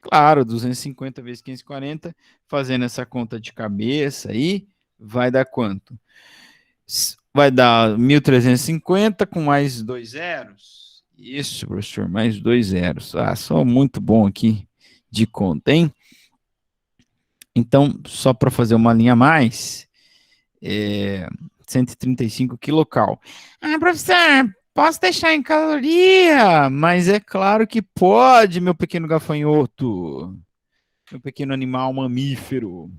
S1: claro, 250 vezes 540, fazendo essa conta de cabeça aí, vai dar quanto? Vai dar 1.350 com mais 2 zeros. Isso, professor, mais 2 zeros. Ah, só muito bom aqui de conta, hein? Então, só para fazer uma linha a mais, 135 quilocal. Ah, professor, posso deixar em caloria? Mas é claro que pode, meu pequeno gafanhoto. Meu pequeno animal mamífero.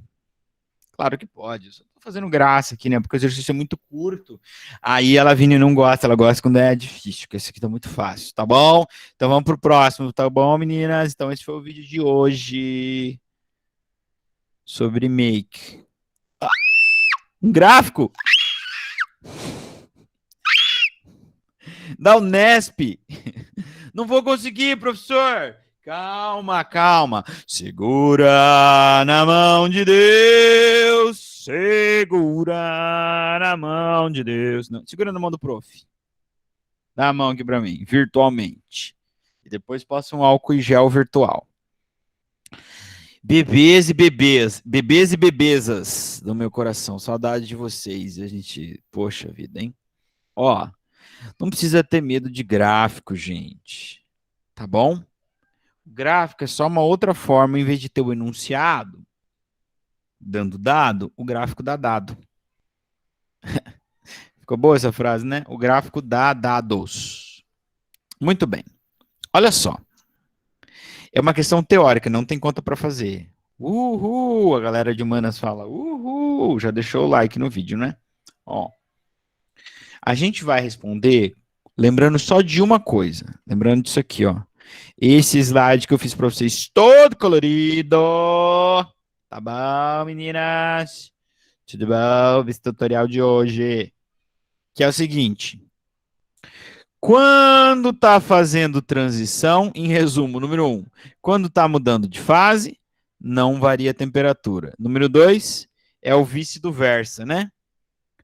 S1: Claro que pode. Eu só tô fazendo graça aqui, né? Porque o exercício é muito curto. Aí a Lavínia não gosta, ela gosta quando é difícil, porque esse aqui tá muito fácil, tá bom? Então vamos pro próximo, tá bom, meninas? Então esse foi o vídeo de hoje sobre make. Um gráfico da Unesp. Não vou conseguir, professor. Calma, calma. Segura na mão de Deus. Segura na mão de Deus. Não, segura na mão do prof. Dá a mão aqui para mim, virtualmente. E depois passa um álcool em gel virtual. Bebês e bebês, bebês e bebezas do meu coração. Saudade de vocês. A gente, poxa vida, hein? Ó, não precisa ter medo de gráfico, gente. Tá bom? Gráfico é só uma outra forma, em vez de ter o enunciado dando dado, o gráfico dá dado. Ficou boa essa frase, né? O gráfico dá dados. Muito bem. Olha só. É uma questão teórica, não tem conta para fazer. Uhul! A galera de humanas fala uhul! Já deixou o like no vídeo, né? Ó. A gente vai responder lembrando só de uma coisa. Lembrando disso aqui, ó. Esse slide que eu fiz para vocês, todo colorido. Tá bom, meninas? Tudo bom? Esse tutorial de hoje. Que é o seguinte. Quando tá fazendo transição, em resumo, número 1, quando tá mudando de fase, não varia a temperatura. Número 2, é o vice do versa, né?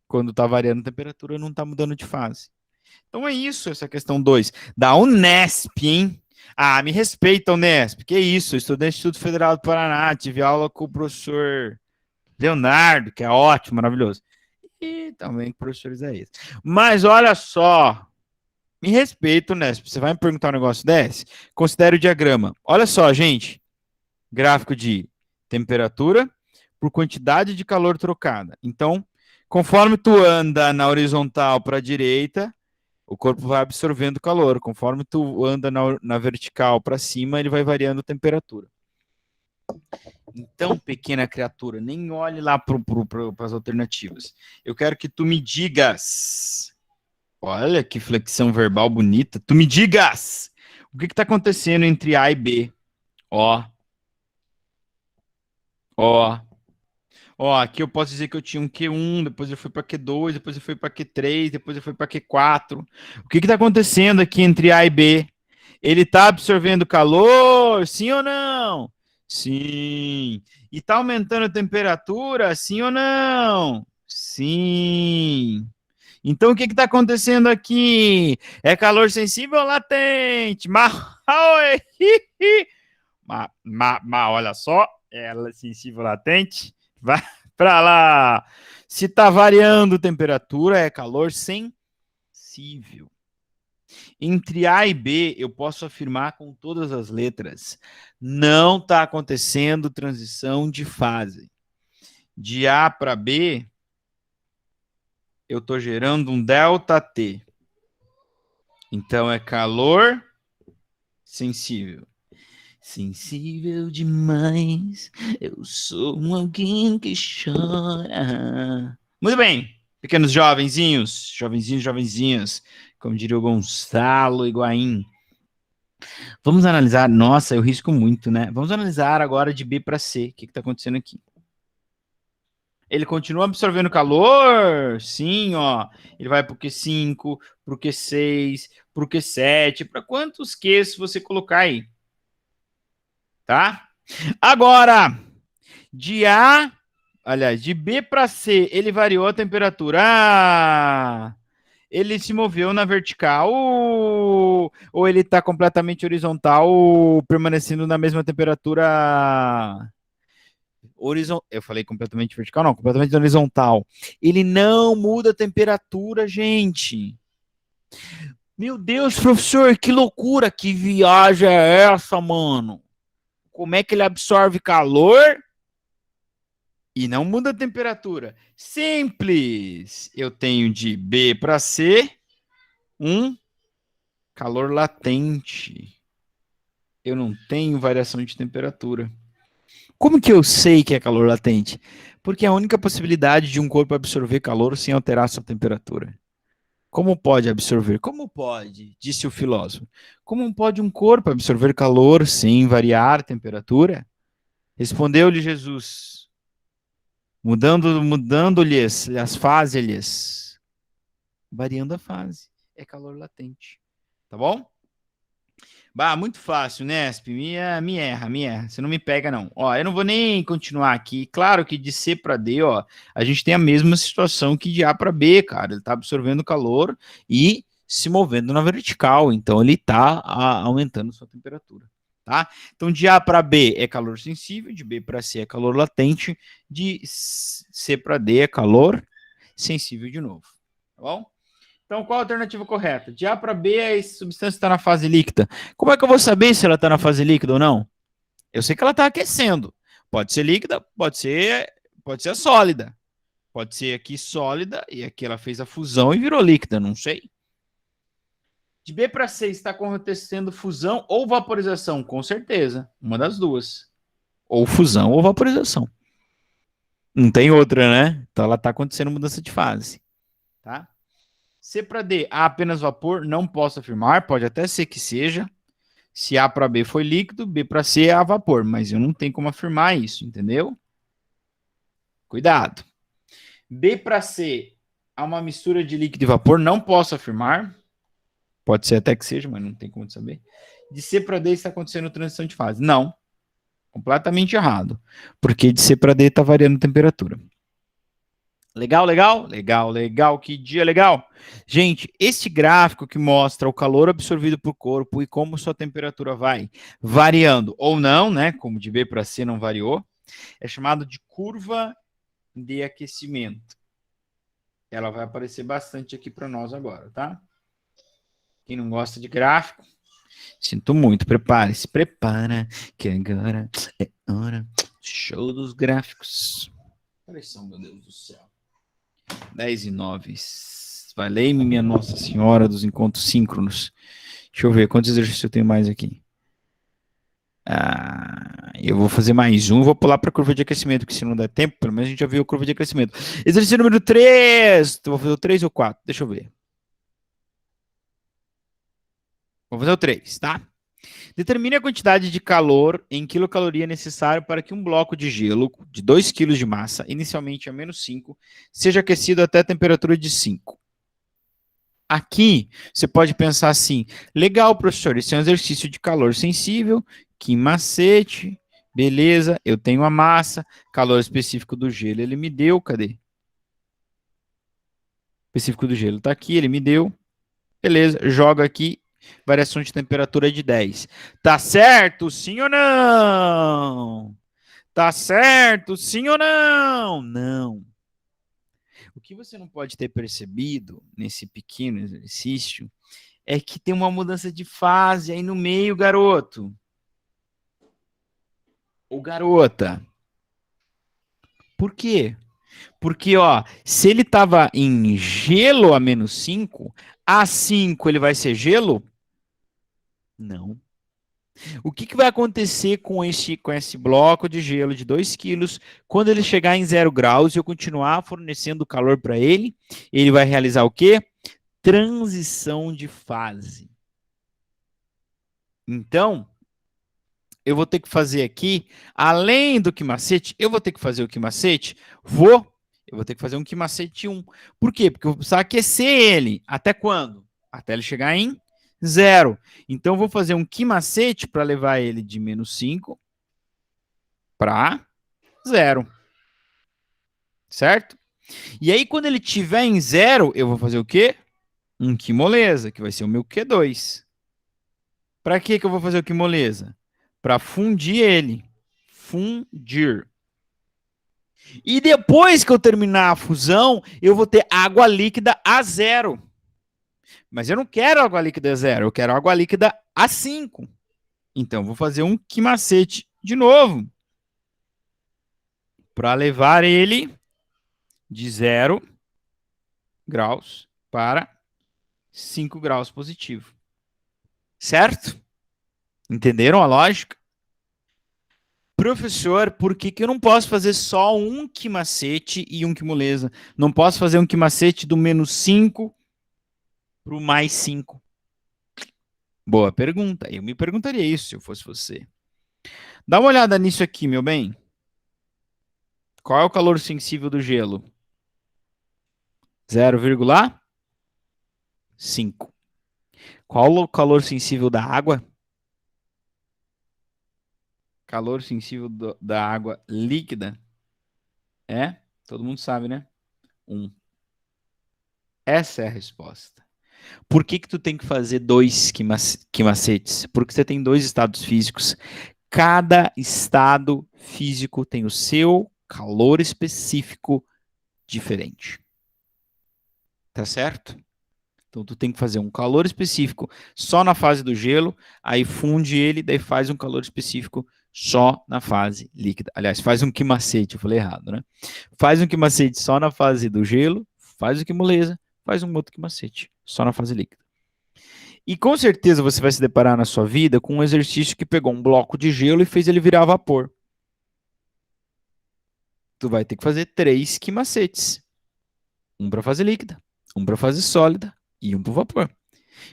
S1: Quando tá variando a temperatura, não tá mudando de fase. Então é isso, essa questão 2. Da Unesp, hein? Ah, me respeita, Unesp. Que isso, estudante do Instituto Federal do Paraná, tive aula com o professor Leonardo, que é ótimo, maravilhoso. E também com o professor Isaías. Mas olha só, me respeita, Unesp. Você vai me perguntar um negócio desse? Considere o diagrama. Olha só, gente. Gráfico de temperatura por quantidade de calor trocada. Então, conforme tu anda na horizontal para a direita, o corpo vai absorvendo calor. Conforme tu anda na vertical para cima, ele vai variando a temperatura. Então, pequena criatura, nem olhe lá para as alternativas. Eu quero que tu me digas. Olha que flexão verbal bonita. Tu me digas! O que está acontecendo entre A e B? Ó, ó. Ó, aqui eu posso dizer que eu tinha um Q1, depois eu fui para Q2, depois eu fui para Q3, depois eu fui para Q4. O que está acontecendo aqui entre A e B? Ele está absorvendo calor, sim ou não? Sim. E está aumentando a temperatura, sim ou não? Sim. Então o que está acontecendo aqui? É calor sensível ou latente? Olha só, ela é sensível latente. Vai para lá. Se está variando temperatura, é calor sensível. Entre A e B, eu posso afirmar com todas as letras, não está acontecendo transição de fase. De A para B, eu estou gerando um ΔT. Então é calor sensível. Sensível demais, eu sou alguém que chora. Muito bem, pequenos jovenzinhas, como diria o Gonçalo Higuaín. Vamos analisar, nossa, eu risco muito, né? Vamos analisar agora de B para C, o que está acontecendo aqui. Ele continua absorvendo calor? Sim, ó. Ele vai para o Q5, para o Q6, para o Q7, para quantos Qs você colocar aí? Tá? Agora, de B para C, ele variou a temperatura. Ele se moveu na vertical ou ele está completamente horizontal, permanecendo na mesma temperatura horizontal? Eu falei completamente vertical, não, completamente horizontal. Ele não muda a temperatura, gente. Meu Deus, professor, que loucura, que viagem é essa, mano? Como é que ele absorve calor e não muda a temperatura? Simples. Eu tenho de B para C um calor latente. Eu não tenho variação de temperatura. Como que eu sei que é calor latente? Porque é a única possibilidade de um corpo absorver calor sem alterar sua temperatura. Como pode absorver? Como pode? Disse o filósofo. Como pode um corpo absorver calor sem variar a temperatura? Respondeu-lhe Jesus, mudando-lhes as fases, variando a fase. É calor latente. Tá bom? Bah, muito fácil, Nesp. Me erra. Você não me pega, não. Ó, eu não vou nem continuar aqui. Claro que de C para D, ó, a gente tem a mesma situação que de A para B, cara. Ele tá absorvendo calor e se movendo na vertical. Então, ele tá aumentando sua temperatura. Tá? Então, de A para B é calor sensível, de B para C é calor latente, de C para D é calor sensível de novo. Tá bom? Então, qual a alternativa correta? De A para B, a substância está na fase líquida. Como é que eu vou saber se ela está na fase líquida ou não? Eu sei que ela está aquecendo. Pode ser líquida, pode ser sólida. Pode ser aqui sólida e aqui ela fez a fusão e virou líquida, não sei. De B para C está acontecendo fusão ou vaporização? Com certeza, uma das duas. Ou fusão ou vaporização. Não tem outra, né? Então ela está acontecendo mudança de fase. Tá? C para D, A apenas vapor, não posso afirmar, pode até ser que seja. Se A para B foi líquido, B para C é a vapor, mas eu não tenho como afirmar isso, entendeu? Cuidado. B para C, há uma mistura de líquido e vapor, não posso afirmar. Pode ser até que seja, mas não tem como saber. De C para D está acontecendo transição de fase. Não. Completamente errado. Porque de C para D está variando a temperatura. Legal, legal? Legal, legal. Que dia legal. Gente, esse gráfico que mostra o calor absorvido por corpo e como sua temperatura vai variando ou não, né? Como de B para C não variou, é chamado de curva de aquecimento. Ela vai aparecer bastante aqui para nós agora, tá? Quem não gosta de gráfico, sinto muito. Prepare-se, prepara, que agora é hora show dos gráficos. Pressão, meu Deus do céu. 10 e 9. Valei-me, minha Nossa Senhora dos encontros síncronos. Deixa eu ver quantos exercícios eu tenho mais aqui. Eu vou fazer mais um. Vou pular para a curva de aquecimento, que se não der tempo, pelo menos a gente já viu a curva de aquecimento. Exercício número 3. Vou fazer o 3 ou 4? Deixa eu ver. Vou fazer o 3, tá? Determine a quantidade de calor em quilocaloria necessário para que um bloco de gelo de 2 kg de massa, inicialmente a -5, seja aquecido até a temperatura de 5. Aqui, você pode pensar assim, legal, professor, esse é um exercício de calor sensível, que macete, beleza, eu tenho a massa, calor específico do gelo, ele me deu, cadê? Específico do gelo tá aqui, ele me deu, beleza, joga aqui, variação de temperatura de 10. Tá certo, sim ou não? Tá certo, sim ou não? Não. O que você não pode ter percebido nesse pequeno exercício é que tem uma mudança de fase aí no meio, garoto. Ou garota. Por quê? Porque, ó, se ele estava em gelo a -5, a 5 ele vai ser gelo? Não. O que vai acontecer com esse bloco de gelo de 2 quilos quando ele chegar em 0 graus e eu continuar fornecendo calor para ele? Ele vai realizar o quê? Transição de fase. Então, eu vou ter que fazer aqui, além do que macete, eu vou ter que fazer o que macete? Eu vou ter que fazer um que macete 1. Por quê? Porque eu vou precisar aquecer ele. Até quando? Até ele chegar em 0. Então, eu vou fazer um que macete para levar ele de -5 para 0. Certo? E aí, quando ele estiver em 0, eu vou fazer o quê? Um que moleza, que vai ser o meu Q2. Para que eu vou fazer o que moleza? Para fundir ele. Fundir. E depois que eu terminar a fusão, eu vou ter água líquida a 0. Mas eu não quero água líquida a 0, eu quero água líquida a 5. Então, eu vou fazer um que macete de novo. Para levar ele de 0 graus para 5 graus positivo. Certo? Entenderam a lógica? Professor, por que eu não posso fazer só um que macete e um que moleza? Não posso fazer um que macete do -5 para o +5? Boa pergunta. Eu me perguntaria isso se eu fosse você. Dá uma olhada nisso aqui, meu bem. Qual é o calor sensível do gelo? 0,5. Qual o calor sensível da água? Calor sensível da água líquida é, todo mundo sabe, né? 1. Essa é a resposta. Por que tu tem que fazer 2 quimacetes? Porque você tem 2 estados físicos. Cada estado físico tem o seu calor específico diferente. Tá certo? Então tu tem que fazer um calor específico só na fase do gelo, aí funde ele, daí faz um calor específico só na fase líquida. Aliás, faz um quimacete, eu falei errado, né? Faz um quimacete só na fase do gelo, faz o quimolesa, faz um outro quimacete só na fase líquida. E com certeza você vai se deparar na sua vida com um exercício que pegou um bloco de gelo e fez ele virar vapor. Tu vai ter que fazer 3 quimacetes. Um para fase líquida, um para fase sólida e um para vapor.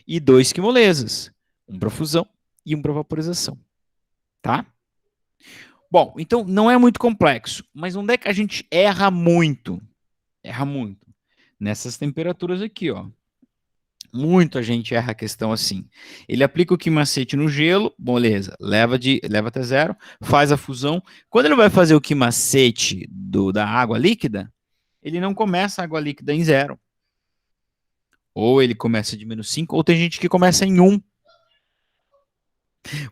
S1: E 2 quimolesas, um para fusão e um para vaporização. Tá? Bom, então não é muito complexo, mas onde é que a gente erra muito? Erra muito. Nessas temperaturas aqui, ó. Muita gente erra a questão assim. Ele aplica o quimacete no gelo, beleza, leva até 0, faz a fusão. Quando ele vai fazer o quimacete da água líquida, ele não começa a água líquida em 0. Ou ele começa de -5, ou tem gente que começa em 1.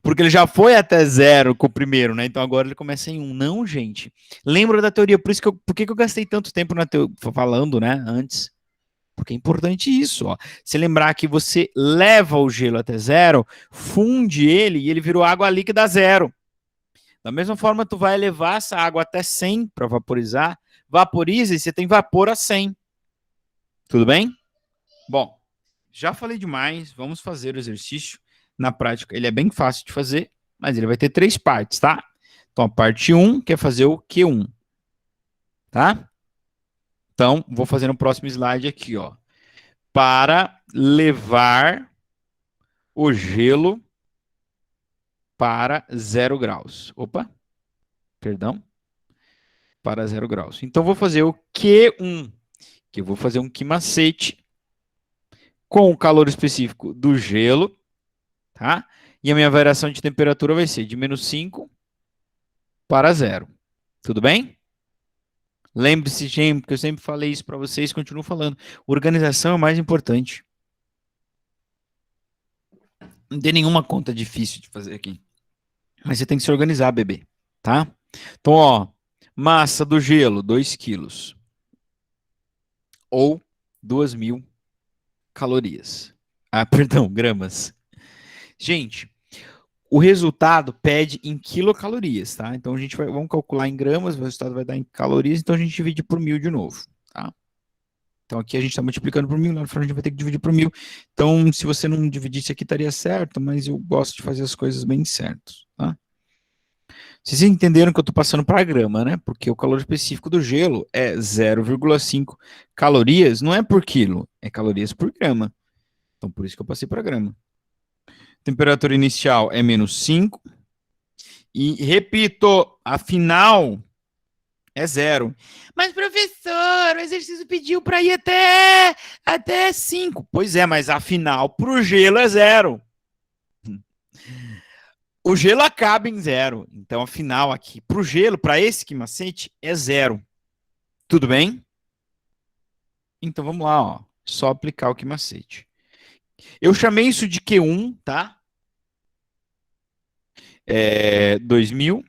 S1: Porque ele já foi até 0 com o primeiro, né? Então agora ele começa em 1. Não, gente. Lembra da teoria, por que eu gastei tanto tempo falando, né, antes? Porque é importante isso, ó. Se lembrar que você leva o gelo até 0, funde ele e ele virou água líquida a 0. Da mesma forma, tu vai levar essa água até 100 para vaporizar, vaporiza e você tem vapor a 100. Tudo bem? Bom, já falei demais, vamos fazer o exercício. Na prática, ele é bem fácil de fazer, mas ele vai ter 3 partes, tá? Então, a parte 1 quer fazer o Q1, tá? Então, vou fazer no próximo slide aqui, ó. Para levar o gelo para 0 graus. Opa, perdão. Para 0 graus. Então, vou fazer o Q1, que eu vou fazer um quimacete com o calor específico do gelo, tá? E a minha variação de temperatura vai ser de -5 para 0. Tudo bem? Lembre-se, gente, porque eu sempre falei isso para vocês, continuo falando. Organização é o mais importante. Não tem nenhuma conta difícil de fazer aqui. Mas você tem que se organizar, bebê, tá? Então, ó, massa do gelo, 2 quilos. Ou 2.000 calorias. Ah, perdão, gramas. Gente, o resultado pede em quilocalorias, tá? Então, vamos calcular em gramas, o resultado vai dar em calorias, então a gente divide por 1.000 de novo, tá? Então, aqui a gente está multiplicando por 1.000, lá na frente a gente vai ter que dividir por 1.000. Então, se você não dividisse aqui, estaria certo, mas eu gosto de fazer as coisas bem certas, tá? Vocês entenderam que eu estou passando para a grama, né? Porque o calor específico do gelo é 0,5 calorias, não é por quilo, é calorias por grama. Então, por isso que eu passei para grama. Temperatura inicial é -5. E, repito, a final é 0. Mas, professor, o exercício pediu para ir até 5. Pois é, mas a final para o gelo é 0. O gelo acaba em 0. Então, a final aqui para o gelo, para esse quimacete, é 0. Tudo bem? Então, vamos lá, ó. Só aplicar o quimacete. Eu chamei isso de Q1, tá? 2.000.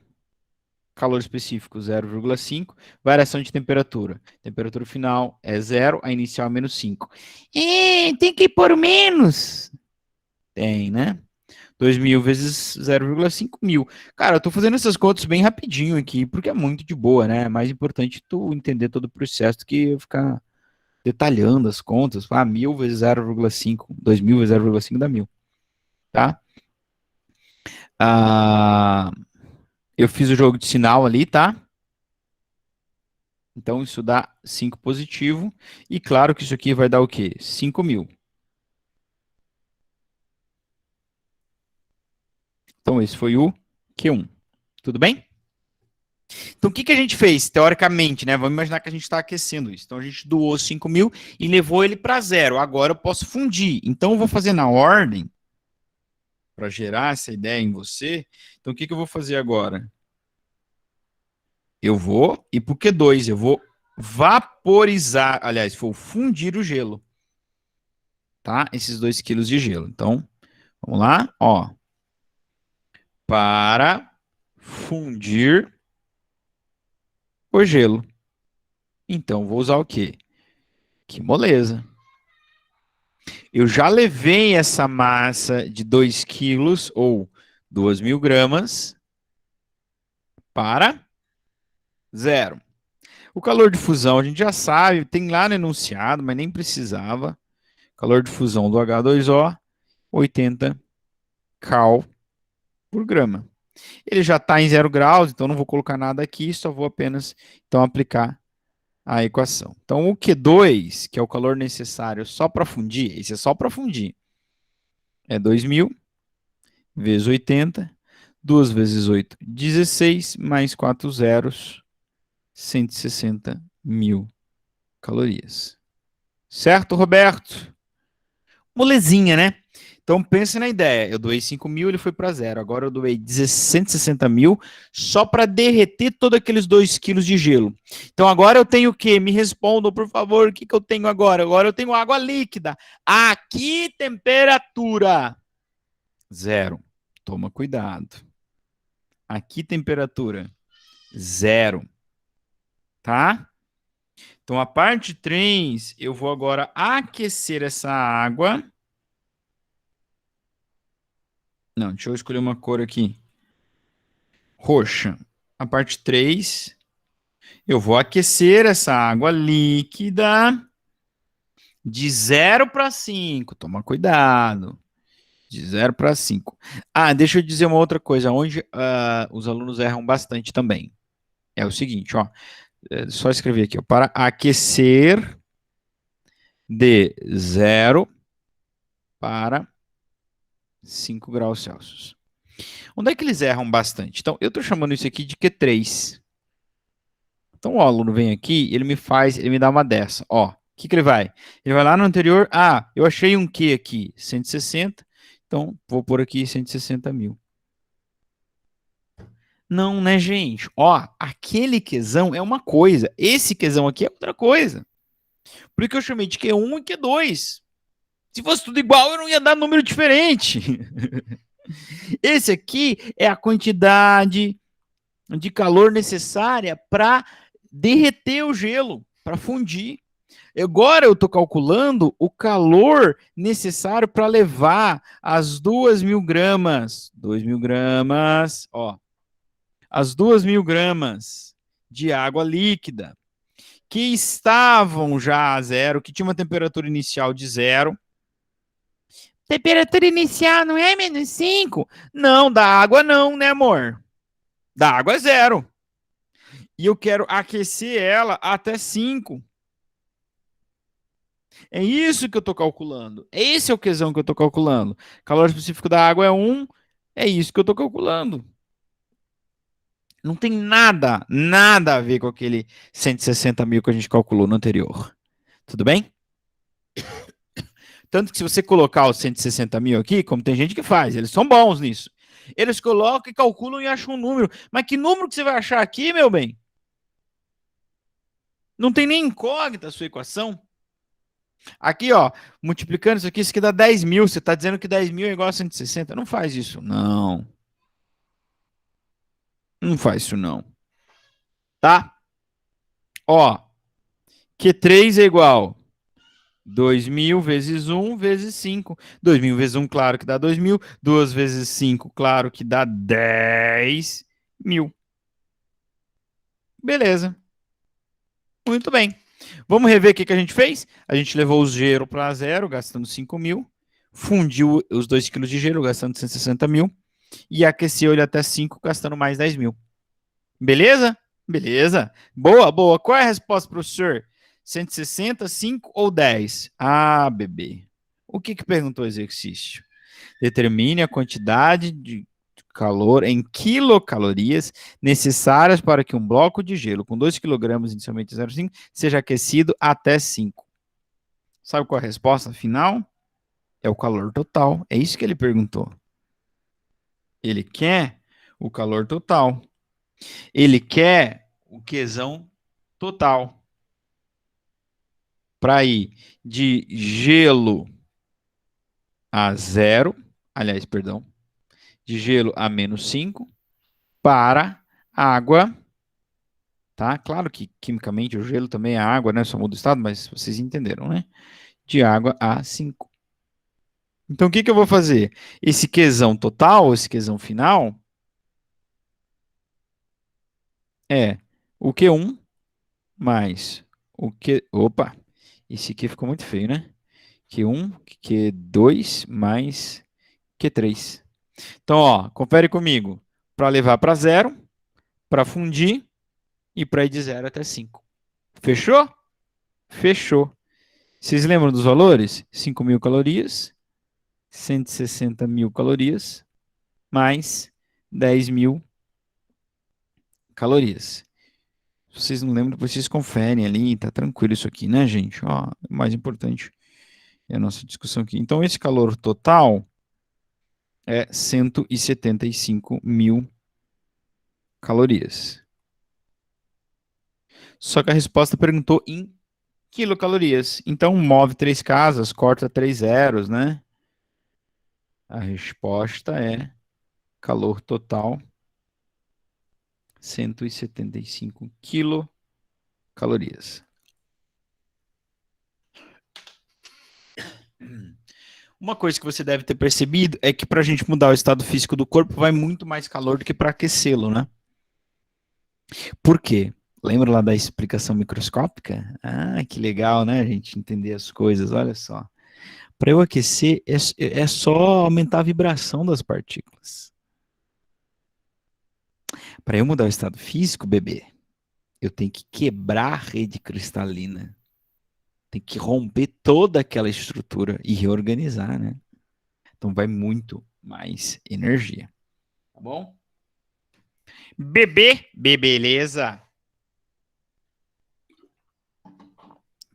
S1: Calor específico 0,5, variação de temperatura. Temperatura final é 0, a inicial é -5. Tem que pôr menos. Tem, né? 2.000 vezes 0,5 mil. Cara, eu tô fazendo essas contas bem rapidinho aqui, porque é muito de boa, né? É mais importante tu entender todo o processo do que eu ficar detalhando as contas. 1.000 vezes 0,5, 2.000 vezes 0,5 dá 1.000, tá? Eu fiz o jogo de sinal ali, tá? Então, isso dá 5 positivo. E claro que isso aqui vai dar o quê? 5.000. Então, esse foi o Q1. Tudo bem? Então, o que a gente fez, teoricamente, né? Vamos imaginar que a gente está aquecendo isso. Então, a gente doou 5.000 e levou ele para 0. Agora eu posso fundir. Então, eu vou fazer na ordem, para gerar essa ideia em você. Então, o que eu vou fazer agora? Eu vou ir para o Q2. Eu vou vaporizar, aliás, vou fundir o gelo. Tá? Esses 2 quilos de gelo. Então, vamos lá, ó. Para fundir o gelo. Então, vou usar o quê? Que moleza. Eu já levei essa massa de 2 quilos ou 2.000 gramas para 0. O calor de fusão a gente já sabe, tem lá no enunciado, mas nem precisava. Calor de fusão do H2O, 80 cal por grama. Ele já está em 0 graus, então não vou colocar nada aqui, só vou apenas então aplicar a equação. Então, o Q2, que é o calor necessário só para fundir, esse é só para fundir, é 2.000 vezes 80, 2 vezes 8, 16, mais 4 zeros, 160.000 calorias. Certo, Roberto? Molezinha, né? Então, pense na ideia. Eu doei 5.000, ele foi para 0. Agora eu doei 160.000 só para derreter todos aqueles 2 quilos de gelo. Então, agora eu tenho o quê? Me respondam, por favor, o que eu tenho agora? Agora eu tenho água líquida. Aqui, temperatura 0. Toma cuidado. Aqui, temperatura 0. Tá? Então, a parte 3, eu vou agora aquecer essa água. Não, deixa eu escolher uma cor aqui. Roxa. A parte 3, eu vou aquecer essa água líquida de 0 para 5. Toma cuidado. De 0 para 5. Ah, deixa eu dizer uma outra coisa, onde os alunos erram bastante também. É o seguinte, ó. É só escrever aqui, ó. Para aquecer de 0 para 5 graus Celsius. Onde é que eles erram bastante? Então, eu estou chamando isso aqui de Q3. Então, o aluno vem aqui, ele me dá uma dessa. Ó, o que ele vai? Ele vai lá no anterior, eu achei um Q aqui, 160, então vou pôr aqui 160 mil. Não, né, gente? Ó, aquele Qzão é uma coisa, esse Qzão aqui é outra coisa. Por que eu chamei de Q1 e Q2? Se fosse tudo igual, eu não ia dar número diferente. Esse aqui é a quantidade de calor necessária para derreter o gelo, para fundir. Agora eu estou calculando o calor necessário para levar as 2.000 gramas, 2.000 gramas, ó, as 2.000 gramas de água líquida, que estavam já a zero, que tinha uma temperatura inicial de zero. Temperatura inicial não é -5? Não, da água não, né, amor? Da água é zero. E eu quero aquecer ela até 5. É isso que eu estou calculando. Esse é o Qzão que eu estou calculando. Calor específico da água é 1. É isso que eu estou calculando. Não tem nada a ver com aquele 160 mil que a gente calculou no anterior. Tudo bem? Tanto que se você colocar os 160 mil aqui, como tem gente que faz, eles são bons nisso. Eles colocam e calculam e acham um número. Mas que número que você vai achar aqui, meu bem? Não tem nem incógnita a sua equação. Aqui, ó, multiplicando isso aqui dá 10 mil. Você está dizendo que 10 mil é igual a 160. Não faz isso, não. Não faz isso, não. Tá? Ó, Q3 é igual 2.000 vezes 1 vezes 5. 2.000 vezes 1, claro que dá 2.000. 2 vezes 5, claro que dá 10 mil. Beleza. Muito bem. Vamos rever o que a gente fez? A gente levou o gelo para zero, gastando 5 mil. Fundiu os 2 kg de gelo, gastando 160 mil. E aqueceu ele até 5, gastando mais 10 mil. Beleza? Beleza. Boa, boa. Qual é a resposta, professor? 160, 5 ou 10? Ah, bebê. O que perguntou o exercício? Determine a quantidade de calor em quilocalorias necessárias para que um bloco de gelo com 2 kg inicialmente 0,5 seja aquecido até 5. Sabe qual é a resposta final? É o calor total. É isso que ele perguntou. Ele quer o calor total. Ele quer o Qzão total. Para ir de gelo a zero, aliás, perdão, de gelo a -5 para água, tá? Claro que quimicamente o gelo também é água, né? Só muda o estado, mas vocês entenderam, né? De água a 5. Então o que eu vou fazer? Esse Qzão total, esse Qzão final, é o Q1 mais o Q... Opa, esse aqui ficou muito feio, né? Q1, Q2 mais Q3. Então, ó, confere comigo. Para levar para zero, para fundir e para ir de 0 até 5. Fechou? Fechou. Vocês lembram dos valores? 5.000 calorias, 160 mil calorias, mais 10 mil calorias. Se vocês não lembram, depois vocês conferem ali, tá tranquilo isso aqui, né, gente? Ó, o mais importante é a nossa discussão aqui. Então, esse calor total é 175 mil calorias. Só que a resposta perguntou em quilocalorias. Então, move 3 casas, corta 3 zeros, né? A resposta é calor total 175 quilocalorias. Uma coisa que você deve ter percebido é que para a gente mudar o estado físico do corpo vai muito mais calor do que para aquecê-lo, né? Por quê? Lembra lá da explicação microscópica? Ah, que legal, né? A gente entender as coisas, olha só. Para eu aquecer, é só aumentar a vibração das partículas. Para eu mudar o estado físico, bebê, eu tenho que quebrar a rede cristalina. Tem que romper toda aquela estrutura e reorganizar, né? Então vai muito mais energia. Tá bom? Beleza?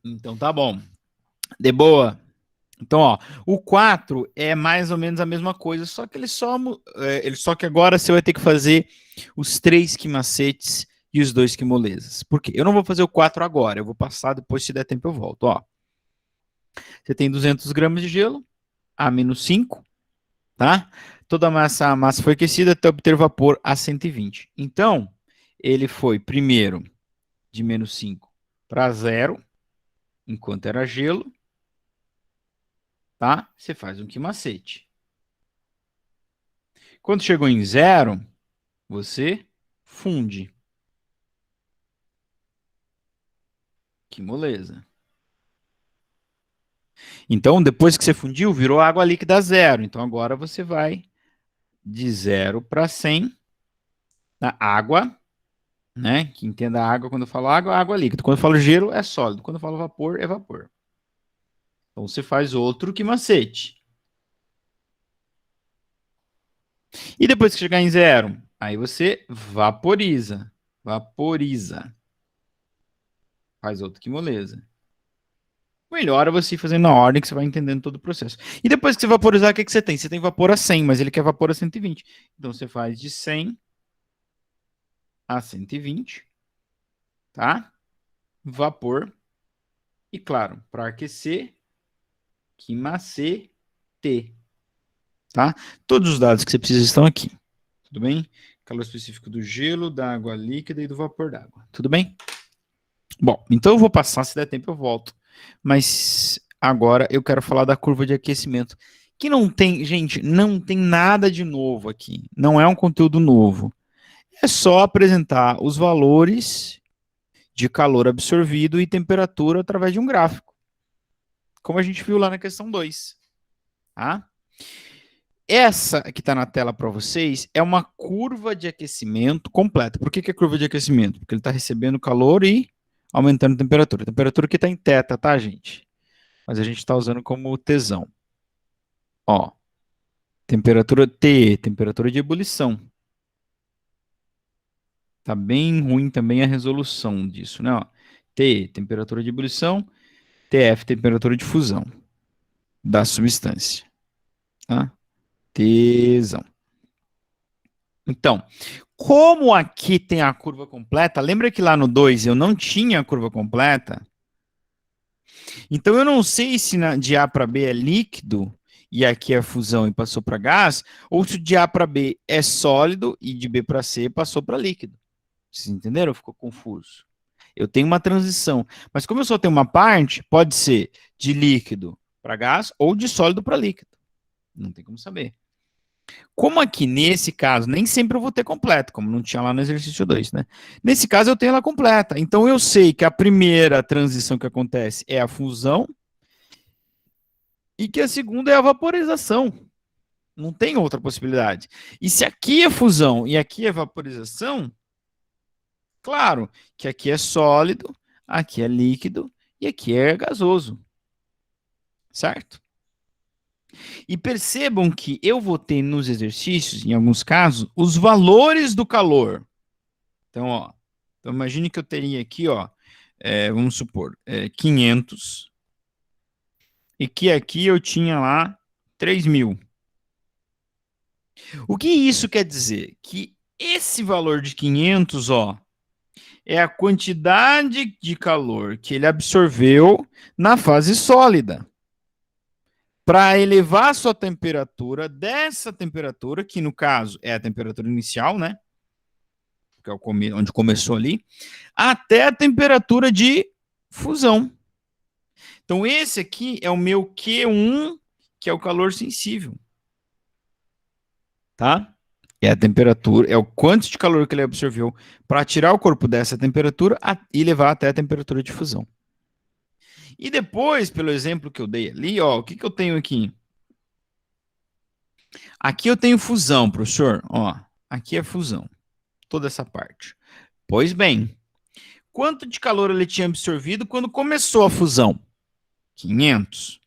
S1: Então tá bom. De boa. Então, ó, o 4 é mais ou menos a mesma coisa, só que só que agora você vai ter que fazer os 3 quimacetes e os 2 quimolesas. Por quê? Eu não vou fazer o 4 agora, eu vou passar, depois se der tempo eu volto, ó. Você tem 200 gramas de gelo, A-5, tá? Toda a massa foi aquecida até obter vapor a 120. Então, ele foi primeiro de -5 para 0, enquanto era gelo, tá? Você faz um quimacete. Quando chegou em 0, você funde. Que moleza. Então, depois que você fundiu, virou água líquida 0. Então, agora você vai de 0 para 100 na água, né? Que entenda água, quando eu falo água, água líquida. Quando eu falo gelo, é sólido. Quando eu falo vapor, é vapor. Então, você faz outro quimacete. E depois que chegar em 0, aí você vaporiza. Vaporiza. Faz outro quimolesa. Melhor é você ir fazendo na ordem que você vai entendendo todo o processo. E depois que você vaporizar, o que você tem? Você tem vapor a 100, mas ele quer vapor a 120. Então, você faz de 100 a 120, tá? Vapor. E, claro, para aquecer, quimacete, tá? Todos os dados que você precisa estão aqui. Tudo bem? Calor específico do gelo, da água líquida e do vapor d'água. Tudo bem? Bom, então eu vou passar, se der tempo eu volto. Mas agora eu quero falar da curva de aquecimento, que não tem, gente, não tem nada de novo aqui. Não é um conteúdo novo. É só apresentar os valores de calor absorvido e temperatura através de um gráfico, como a gente viu lá na questão 2. Tá? Essa que está na tela para vocês é uma curva de aquecimento completa. Por que é curva de aquecimento? Porque ele está recebendo calor e aumentando a temperatura. A temperatura aqui está em θ, tá, gente? Mas a gente está usando como tesão. Ó, temperatura T, temperatura de ebulição. Tá bem ruim também a resolução disso, né? Ó, T, temperatura de ebulição. TF, temperatura de fusão da substância. Tá? Tesão. Então, como aqui tem a curva completa, lembra que lá no 2 eu não tinha a curva completa? Então, eu não sei se de A para B é líquido, e aqui é fusão e passou para gás, ou se de A para B é sólido e de B para C passou para líquido. Vocês entenderam? Ficou confuso. Eu tenho uma transição, mas como eu só tenho uma parte, pode ser de líquido para gás ou de sólido para líquido. Não tem como saber. Como aqui nesse caso, nem sempre eu vou ter completo, como não tinha lá no exercício 2, né? Nesse caso eu tenho ela completa. Então eu sei que a primeira transição que acontece é a fusão e que a segunda é a vaporização. Não tem outra possibilidade. E se aqui é fusão e aqui é vaporização, claro que aqui é sólido, aqui é líquido e aqui é gasoso. Certo? E percebam que eu vou ter nos exercícios, em alguns casos, os valores do calor. Então, ó, então imagine que eu teria aqui, ó, vamos supor, 500, e que aqui eu tinha lá 3.000. O que isso quer dizer? Que esse valor de 500, ó, é a quantidade de calor que ele absorveu na fase sólida. Para elevar a sua temperatura dessa temperatura, que no caso é a temperatura inicial, né? Que é onde começou ali, até a temperatura de fusão. Então, esse aqui é o meu Q1, que é o calor sensível. Tá? É a temperatura, é o quanto de calor que ele absorveu para tirar o corpo dessa temperatura e levar até a temperatura de fusão. E depois, pelo exemplo que eu dei ali, ó, o que eu tenho aqui? Aqui eu tenho fusão, professor. Ó, aqui é fusão. Toda essa parte. Pois bem, quanto de calor ele tinha absorvido quando começou a fusão? 500.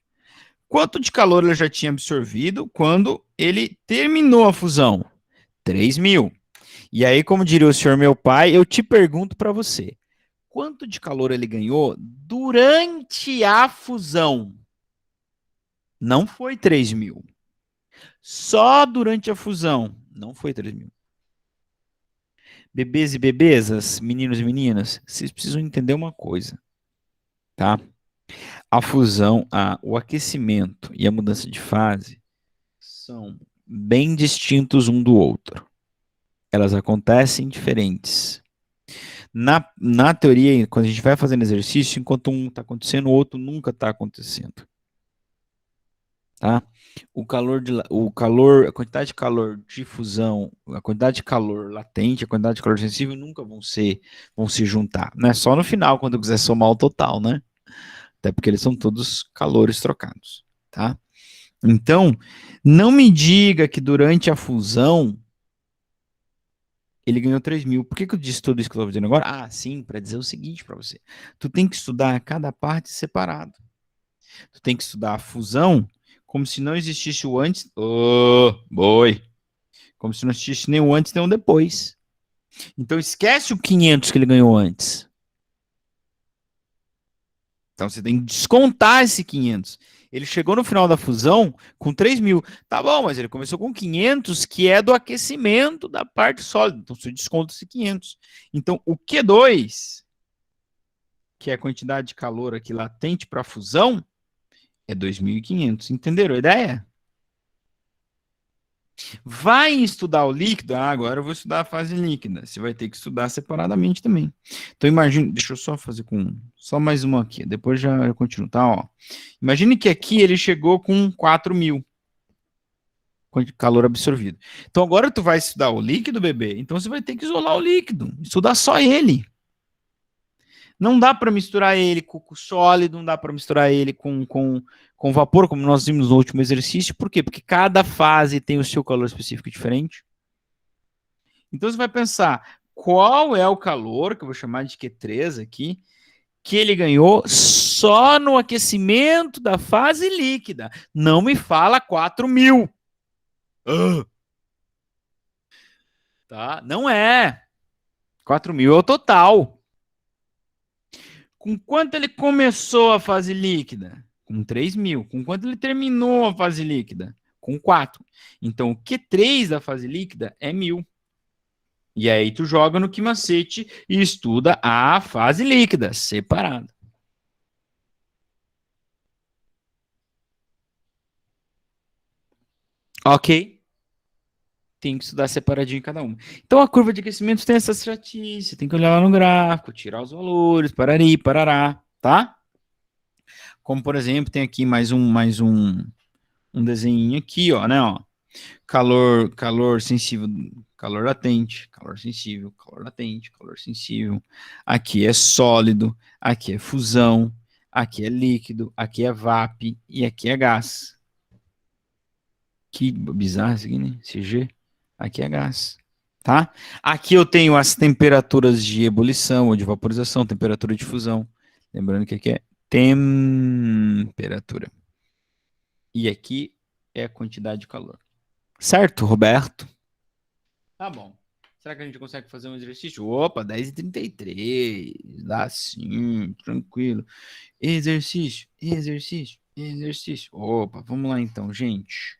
S1: Quanto de calor ele já tinha absorvido quando ele terminou a fusão, 3.000. E aí, como diria o senhor meu pai, eu te pergunto para você, quanto de calor ele ganhou durante a fusão? Não foi 3.000. Só durante a fusão, não foi 3.000. Bebês e bebezas, meninos e meninas, vocês precisam entender uma coisa, tá? A fusão, o aquecimento e a mudança de fase são bem distintos um do outro. Elas acontecem diferentes. Na teoria, quando a gente vai fazendo exercício, enquanto um está acontecendo, o outro nunca está acontecendo. Tá? A quantidade de calor de fusão, a quantidade de calor latente, a quantidade de calor sensível nunca vão se juntar. Não é só no final, quando eu quiser somar o total, né? Até porque eles são todos calores trocados, tá? Então, não me diga que durante a fusão ele ganhou 3.000. Por que eu disse tudo isso que eu estou dizendo agora? Ah, sim, para dizer o seguinte para você. Tu tem que estudar cada parte separado. Tu tem que estudar a fusão como se não existisse o antes. Oh, boy. Como se não existisse nem o antes nem o depois. Então esquece o 500 que ele ganhou antes. Então você tem que descontar esse 500. Ele chegou no final da fusão com 3.000. Tá bom, mas ele começou com 500, que é do aquecimento da parte sólida. Então você desconta esse 500. Então o Q2, que é a quantidade de calor aqui latente para a fusão, é 2.500. Entenderam a ideia? Vai estudar o líquido? Ah, agora eu vou estudar a fase líquida. Você vai ter que estudar separadamente também. Então imagine, deixa eu só fazer com só mais uma aqui, depois já eu continuo, tá? Ó. Imagine que aqui ele chegou com 4.000 de calor absorvido. Então agora tu vai estudar o líquido, bebê. Então você vai ter que isolar o líquido, estudar só ele. Não dá para misturar ele com o sólido, não dá para misturar ele com vapor, como nós vimos no último exercício. Por quê? Porque cada fase tem o seu calor específico diferente. Então você vai pensar, qual é o calor, que eu vou chamar de Q3 aqui, que ele ganhou só no aquecimento da fase líquida. Não me fala 4.000. Tá? Não é. 4.000 é o total. Com quanto ele começou a fase líquida? Com 3.000. Com quanto ele terminou a fase líquida? Com 4. Então, o Q3 da fase líquida é 1.000. E aí tu joga no Kimacete e estuda a fase líquida, separada. Ok? Tem que estudar separadinho cada uma. Então a curva de aquecimento tem essa chatice, tem que olhar lá no gráfico, tirar os valores, parari, parará, tá? Como por exemplo, tem aqui um desenho aqui, ó, né, ó. Calor sensível, calor latente, calor sensível, calor latente, calor sensível. Aqui é sólido, aqui é fusão, aqui é líquido, aqui é VAP e aqui é gás. Que bizarro isso aqui, né? CG. Aqui é gás, tá? Aqui eu tenho as temperaturas de ebulição ou de vaporização, temperatura de fusão. Lembrando que aqui é temperatura. E aqui é a quantidade de calor. Certo, Roberto? Tá bom. Será que a gente consegue fazer um exercício? Opa, 10h33. Dá sim, tranquilo. Exercício, exercício, exercício. Opa, vamos lá então, gente.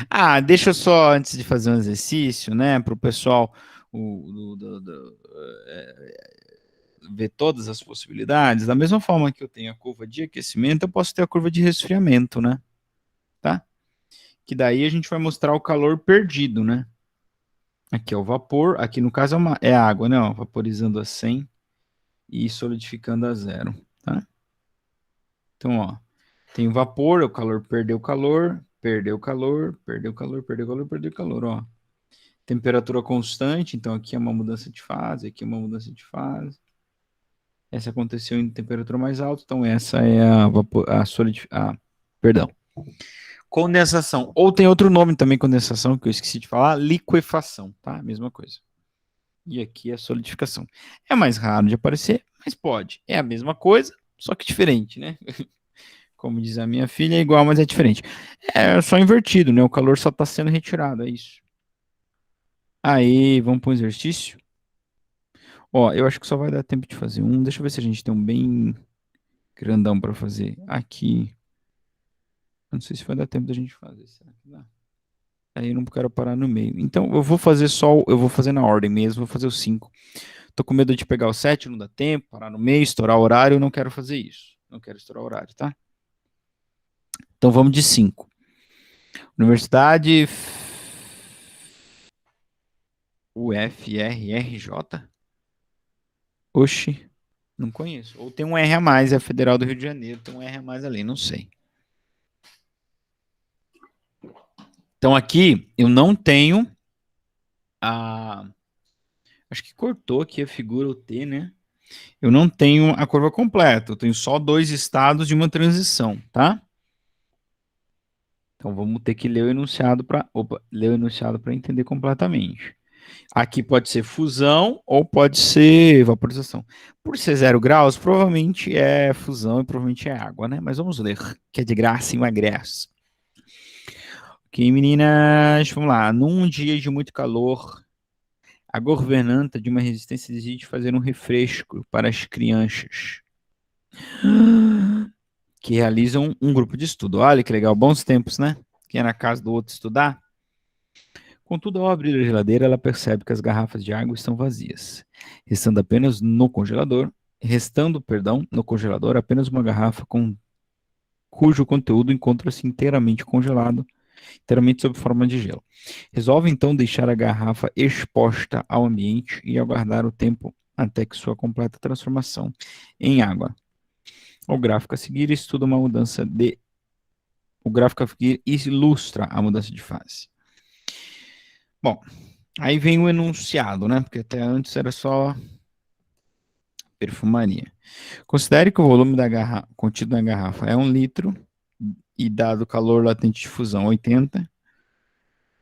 S1: Ah, deixa eu só, antes de fazer um exercício, né, para o pessoal ver todas as possibilidades. Da mesma forma que eu tenho a curva de aquecimento, eu posso ter a curva de resfriamento, né? Tá? Que daí a gente vai mostrar o calor perdido, né? Aqui é o vapor, aqui no caso é a água, né? Ó, vaporizando a 100 e solidificando a 0, tá? Então, ó, tem o vapor, o calor perdeu calor, perdeu calor, perdeu calor, perdeu calor, perdeu calor, ó. Temperatura constante, então aqui é uma mudança de fase, aqui é uma mudança de fase. Essa aconteceu em temperatura mais alta, então essa é perdão, condensação. Ou tem outro nome também, condensação, que eu esqueci de falar, liquefação, tá? Mesma coisa. E aqui é a solidificação. É mais raro de aparecer, mas pode. É a mesma coisa, só que diferente, né? Como diz a minha filha, é igual, mas é diferente. É só invertido, né? O calor só está sendo retirado, é isso. Aí, vamos para o exercício? Ó, eu acho que só vai dar tempo de fazer um. Deixa eu ver se a gente tem um bem grandão para fazer aqui. Não sei se vai dar tempo da gente fazer. Será que dá? Aí eu não quero parar no meio. Então eu vou fazer eu vou fazer na ordem mesmo, vou fazer os 5. Tô com medo de pegar o 7, não dá tempo, parar no meio, estourar o horário, eu não quero fazer isso. Não quero estourar o horário, tá? Então vamos de 5. Universidade UFRRJ? Oxi, não conheço. Ou tem um R a mais, é a Federal do Rio de Janeiro, tem um R a mais ali, não sei. Então aqui eu não tenho a. Acho que cortou aqui a figura o T, né? Eu não tenho a curva completa, eu tenho só 2 estados de uma transição, tá? Então vamos ter que ler o enunciado para entender completamente. Aqui pode ser fusão ou pode ser vaporização. Por ser 0 graus, provavelmente é fusão e provavelmente é água, né? Mas vamos ler, que é de graça e emagrece. Ok, meninas, vamos lá. Num dia de muito calor, a governanta de uma resistência decide fazer um refresco para as crianças que realizam um grupo de estudo. Olha que legal, bons tempos, né? Que é na casa do outro estudar. Contudo, ao abrir a geladeira, ela percebe que as garrafas de água estão vazias, restando, perdão, no congelador apenas uma garrafa cujo conteúdo encontra-se inteiramente congelado, inteiramente sob forma de gelo. Resolve então deixar a garrafa exposta ao ambiente e aguardar o tempo até que sua completa transformação em água. O gráfico a seguir estuda uma mudança de. O gráfico a seguir ilustra a mudança de fase. Bom, aí vem o enunciado, né? Porque até antes era só perfumaria. Considere que o volume da garrafa contido na garrafa é 1 litro e dado o calor latente de fusão 80,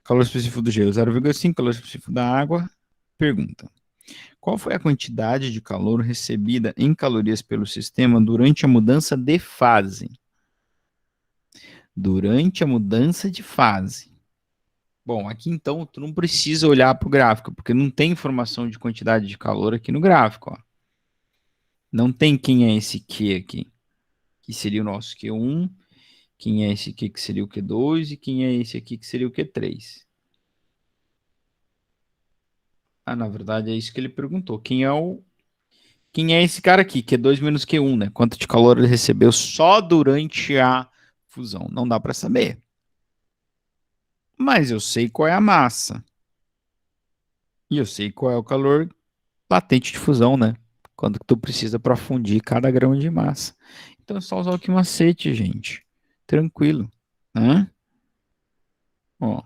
S1: calor específico do gelo 0,5, calor específico da água. Pergunta: qual foi a quantidade de calor recebida em calorias pelo sistema durante a mudança de fase? Durante a mudança de fase. Bom, aqui então tu não precisa olhar para o gráfico, porque não tem informação de quantidade de calor aqui no gráfico. Ó. Não tem quem é esse Q aqui, que seria o nosso Q1, quem é esse aqui que seria o Q2 e quem é esse aqui que seria o Q3. Ah, na verdade é isso que ele perguntou. Quem é esse cara aqui, Q2 menos Q1, né? Quanto de calor ele recebeu só durante a fusão? Não dá para saber. Mas eu sei qual é a massa. E eu sei qual é o calor latente de fusão, né? Quando tu precisa para fundir cada grão de massa. Então é só usar aqui um macete, gente. Tranquilo, né? Ó.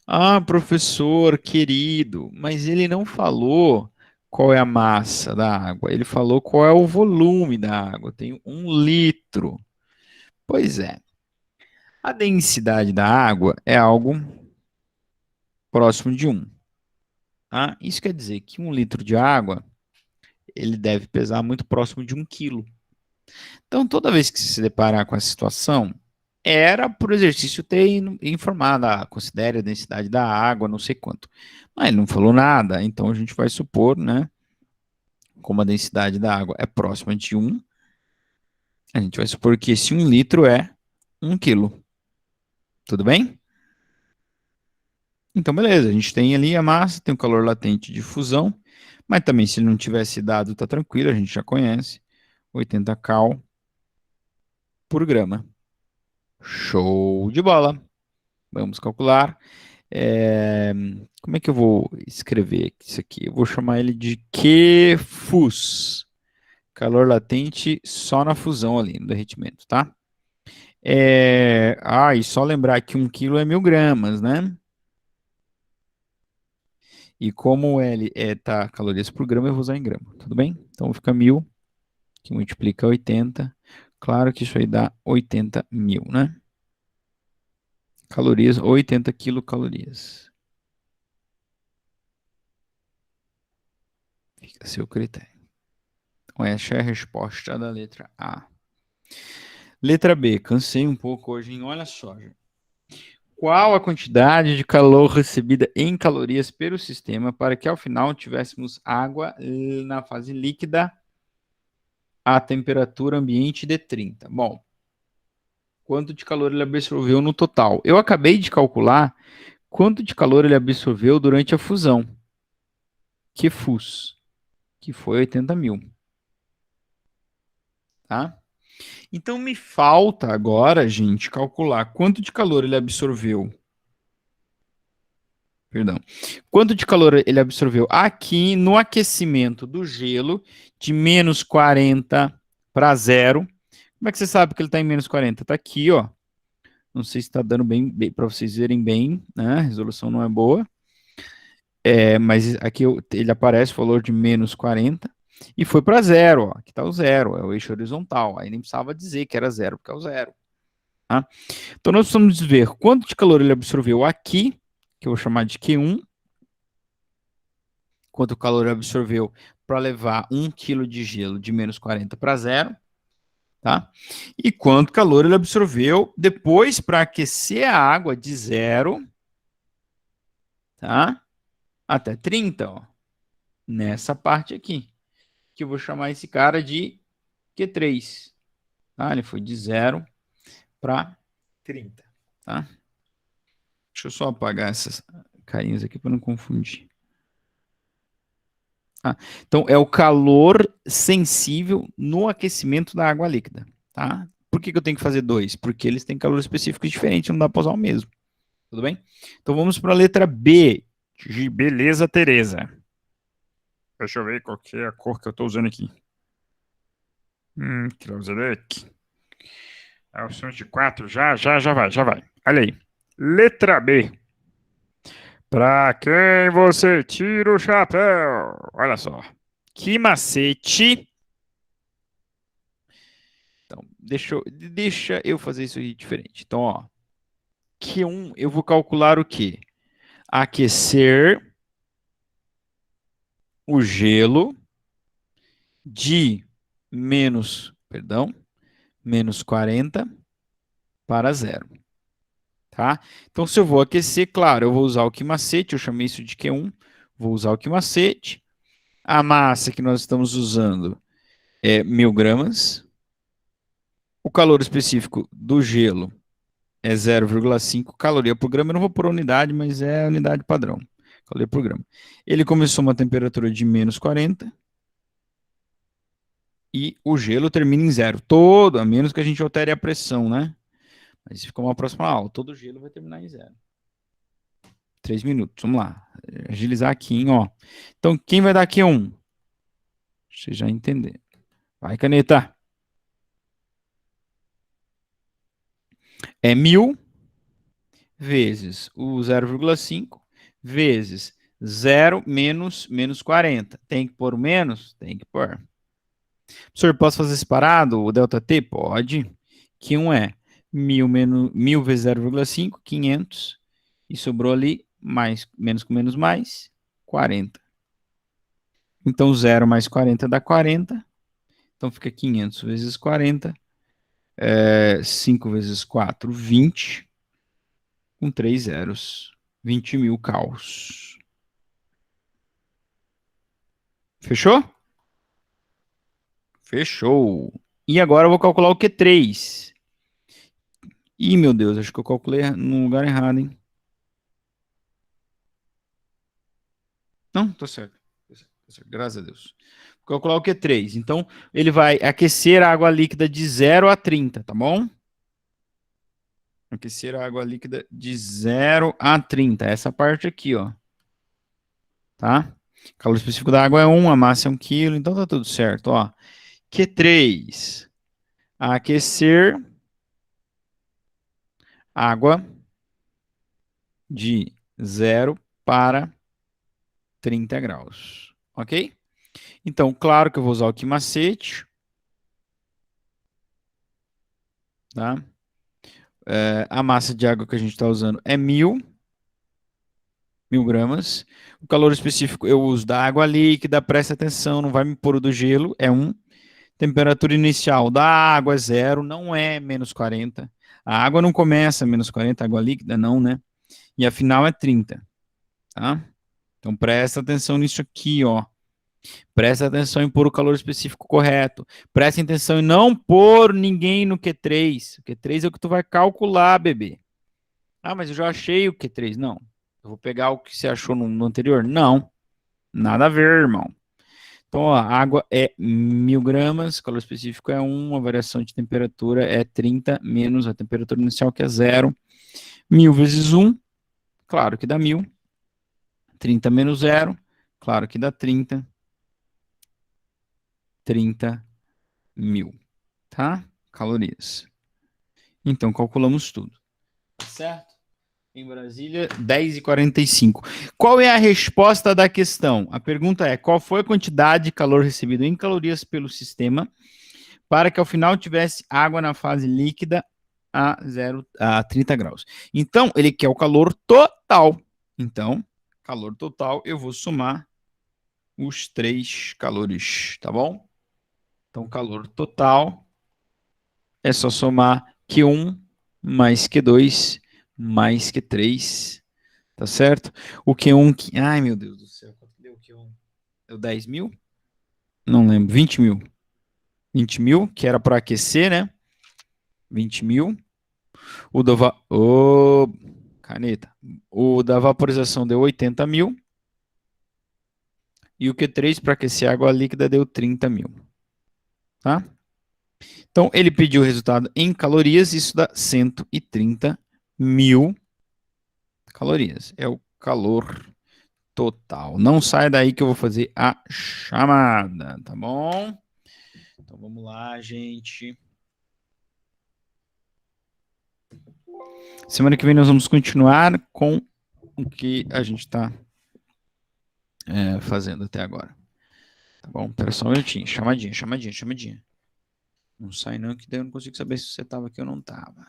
S1: Ah, professor querido, mas ele não falou qual é a massa da água. Ele falou qual é o volume da água. Tem 1 litro. Pois é. A densidade da água é algo próximo de 1. Tá? Isso quer dizer que 1 litro de água ele deve pesar muito próximo de 1 quilo. Então, toda vez que se deparar com essa situação, era por exercício ter informado, considere a densidade da água, não sei quanto. Mas ele não falou nada, então a gente vai supor, né, como a densidade da água é próxima de 1, a gente vai supor que esse 1 litro é 1 quilo. Tudo bem? Então, beleza, a gente tem ali a massa, tem o calor latente de fusão, mas também se ele não tivesse dado, tá tranquilo, a gente já conhece, 80 cal por grama. Show de bola. Vamos calcular. É, como é que eu vou escrever isso aqui? Eu vou chamar ele de QFUS. Calor latente só na fusão ali, no derretimento, tá? E só lembrar que 1 quilo é 1000 gramas, né? E como ele tá calorias por grama, eu vou usar em grama, tudo bem? Então fica 1000, que multiplica 80. Claro que isso aí dá 80.000, né? Calorias, 80 quilocalorias. Fica a seu critério. Então, essa é a resposta da letra A. Letra B. Cansei um pouco hoje, hein? Olha só, gente. Qual a quantidade de calor recebida em calorias pelo sistema para que ao final tivéssemos água na fase líquida a temperatura ambiente de 30? Bom, quanto de calor ele absorveu no total? Eu acabei de calcular quanto de calor ele absorveu durante a fusão, que foi 80.000. Tá? Então me falta agora, gente, calcular quanto de calor ele absorveu. Perdão. Quanto de calor ele absorveu aqui no aquecimento do gelo de menos 40 para zero. Como é que você sabe que ele está em menos 40? Está aqui, ó. Não sei se está dando bem para vocês verem bem, né? A resolução não é boa. Mas aqui ele aparece o valor de menos 40 e foi para zero, ó. Aqui está o zero, é o eixo horizontal. Aí nem precisava dizer que era zero, porque é o zero. Tá? Então nós precisamos ver quanto de calor ele absorveu aqui, que eu vou chamar de Q1, quanto calor ele absorveu para levar 1 kg de gelo de menos 40 para zero, tá? E quanto calor ele absorveu depois para aquecer a água de zero, tá? Até 30, ó. Nessa parte aqui, que eu vou chamar esse cara de Q3, tá? Ele foi de zero para 30, tá? Deixa eu só apagar essas carinhas aqui para não confundir. Então, é o calor sensível no aquecimento da água líquida, tá? Por que eu tenho que fazer dois? Porque eles têm calor específico diferente, não dá para usar o mesmo. Tudo bem? Então, vamos para a letra B. De beleza, Tereza. Deixa eu ver qual que é a cor que eu estou usando aqui. Creuselec. É o som de 4, já vai. Olha aí. Letra B. Pra quem você tira o chapéu? Olha só. Que macete. Então, deixa eu fazer isso aí diferente. Então, ó. Q1, eu vou calcular o quê? Aquecer o gelo de menos 40 para zero. Tá? Então, se eu vou aquecer, claro, eu vou usar o quimacete, eu chamei isso de Q1, vou usar o quimacete. A massa que nós estamos usando é 1.000 gramas. O calor específico do gelo é 0,5 caloria por grama. Eu não vou por unidade, mas é a unidade padrão. Caloria por grama. Ele começou uma temperatura de menos 40 e o gelo termina em zero. Todo, a menos que a gente altere a pressão, né? Mas se ficar uma próxima aula, todo o gelo vai terminar em zero. 3 minutos, vamos lá. Agilizar aqui, hein, ó. Então, quem vai dar aqui um? Você já entender. Vai, caneta. É 1.000 vezes o 0,5 vezes 0 menos 40. Tem que pôr o menos? Tem que pôr. Professor, posso fazer separado o ΔT? Pode. Que um é 1.000 vezes 0,5, 500. E sobrou ali, mais, menos com menos mais, 40. Então, 0 mais 40 dá 40. Então, fica 500 vezes 40. 5 vezes 4, 20. Com 3 zeros. 20.000 caus. Fechou? Fechou. E agora eu vou calcular o Q3. Ih, meu Deus, acho que eu calculei no lugar errado, hein? Não, tá certo. Graças a Deus. Vou calcular o Q3. Então, ele vai aquecer a água líquida de 0 a 30, tá bom? Aquecer a água líquida de 0 a 30. Essa parte aqui, ó. Tá? O calor específico da água é 1, a massa é 1 kg, então tá tudo certo, ó. Q3. Aquecer água de 0 para 30 graus. Ok? Então, claro que eu vou usar o quimacete. Tá? A massa de água que a gente está usando é 1.000 1000 gramas. O calor específico eu uso da água líquida, presta atenção, não vai me pôr o do gelo, é 1. Temperatura inicial da água é 0, não é menos 40. A água não começa menos 40, água líquida não, né? E a final é 30, tá? Então presta atenção nisso aqui, ó. Presta atenção em pôr o calor específico correto. Presta atenção em não pôr ninguém no Q3. O Q3 é o que tu vai calcular, bebê. Ah, mas eu já achei o Q3. Não. Eu vou pegar o que você achou no anterior? Não. Nada a ver, irmão. Então, ó, a água é 1000 gramas, calor específico é 1, a variação de temperatura é 30 menos a temperatura inicial, que é 0. 1000 vezes 1, claro que dá 1000. 30 menos 0, claro que dá 30. 30.000, tá? Calorias. Então, calculamos tudo. Certo? Em Brasília, 10h45. Qual é a resposta da questão? A pergunta é, qual foi a quantidade de calor recebido em calorias pelo sistema para que ao final tivesse água na fase líquida a 30 graus? Então, ele quer o calor total. Então, calor total, eu vou somar os 3 calores, tá bom? Então, calor total é só somar Q1 mais Q2 mais Q3, tá certo? O Q1, ai meu Deus do céu, quanto deu o Q1? Deu 10.000? Não lembro, 20.000. 20.000, que era para aquecer, né? 20.000. O da, caneta. O da vaporização deu 80.000. E o Q3 para aquecer água líquida deu 30.000. Tá? Então, ele pediu o resultado em calorias, isso dá 130.000 calorias. É o calor total. Não sai daí que eu vou fazer a chamada, tá bom? Então, vamos lá, gente. Semana que vem nós vamos continuar com o que a gente está fazendo até agora. Tá bom? Espera só um minutinho. Chamadinha. Não sai não, que daí eu não consigo saber se você estava aqui ou não estava.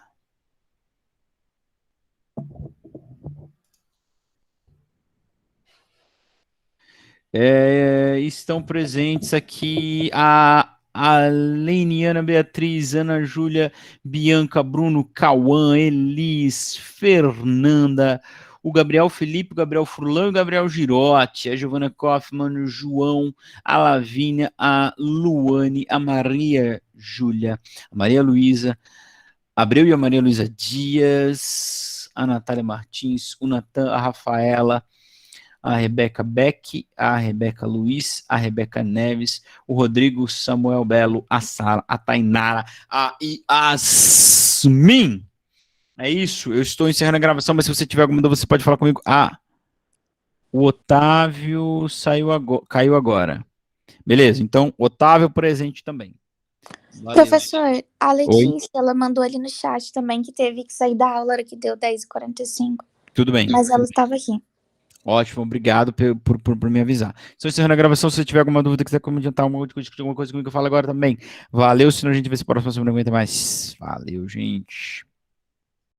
S1: Estão presentes aqui a Leiniana, Beatriz, Ana Júlia, Bianca, Bruno, Cauã, Elis, Fernanda, o Gabriel Felipe, o Gabriel Furlan e o Gabriel Girotti, a Giovana Kaufmann, o João, a Lavínia, a Luane, a Maria Júlia, a Maria Luísa, Abreu e a Maria Luísa Dias, a Natália Martins, o Natan, a Rafaela, a Rebeca Beck, a Rebeca Luiz, a Rebeca Neves, o Rodrigo Samuel Belo, a Sara, a Tainara, a Yasmin. É isso, eu estou encerrando a gravação, mas se você tiver alguma dúvida, você pode falar comigo. O Otávio caiu agora. Beleza, então, Otávio presente também.
S2: Valeu. Professor, a Letícia, ela mandou ali no chat também que teve que sair da aula que deu 10h45.
S1: Tudo bem.
S2: Mas ela estava aqui.
S1: Ótimo, obrigado por me avisar. Estou encerrando a gravação. Se você tiver alguma dúvida, quiser comentar alguma coisa comigo, eu falo agora também. Valeu, senão a gente vê se a próxima semana aguenta mais. Valeu, gente.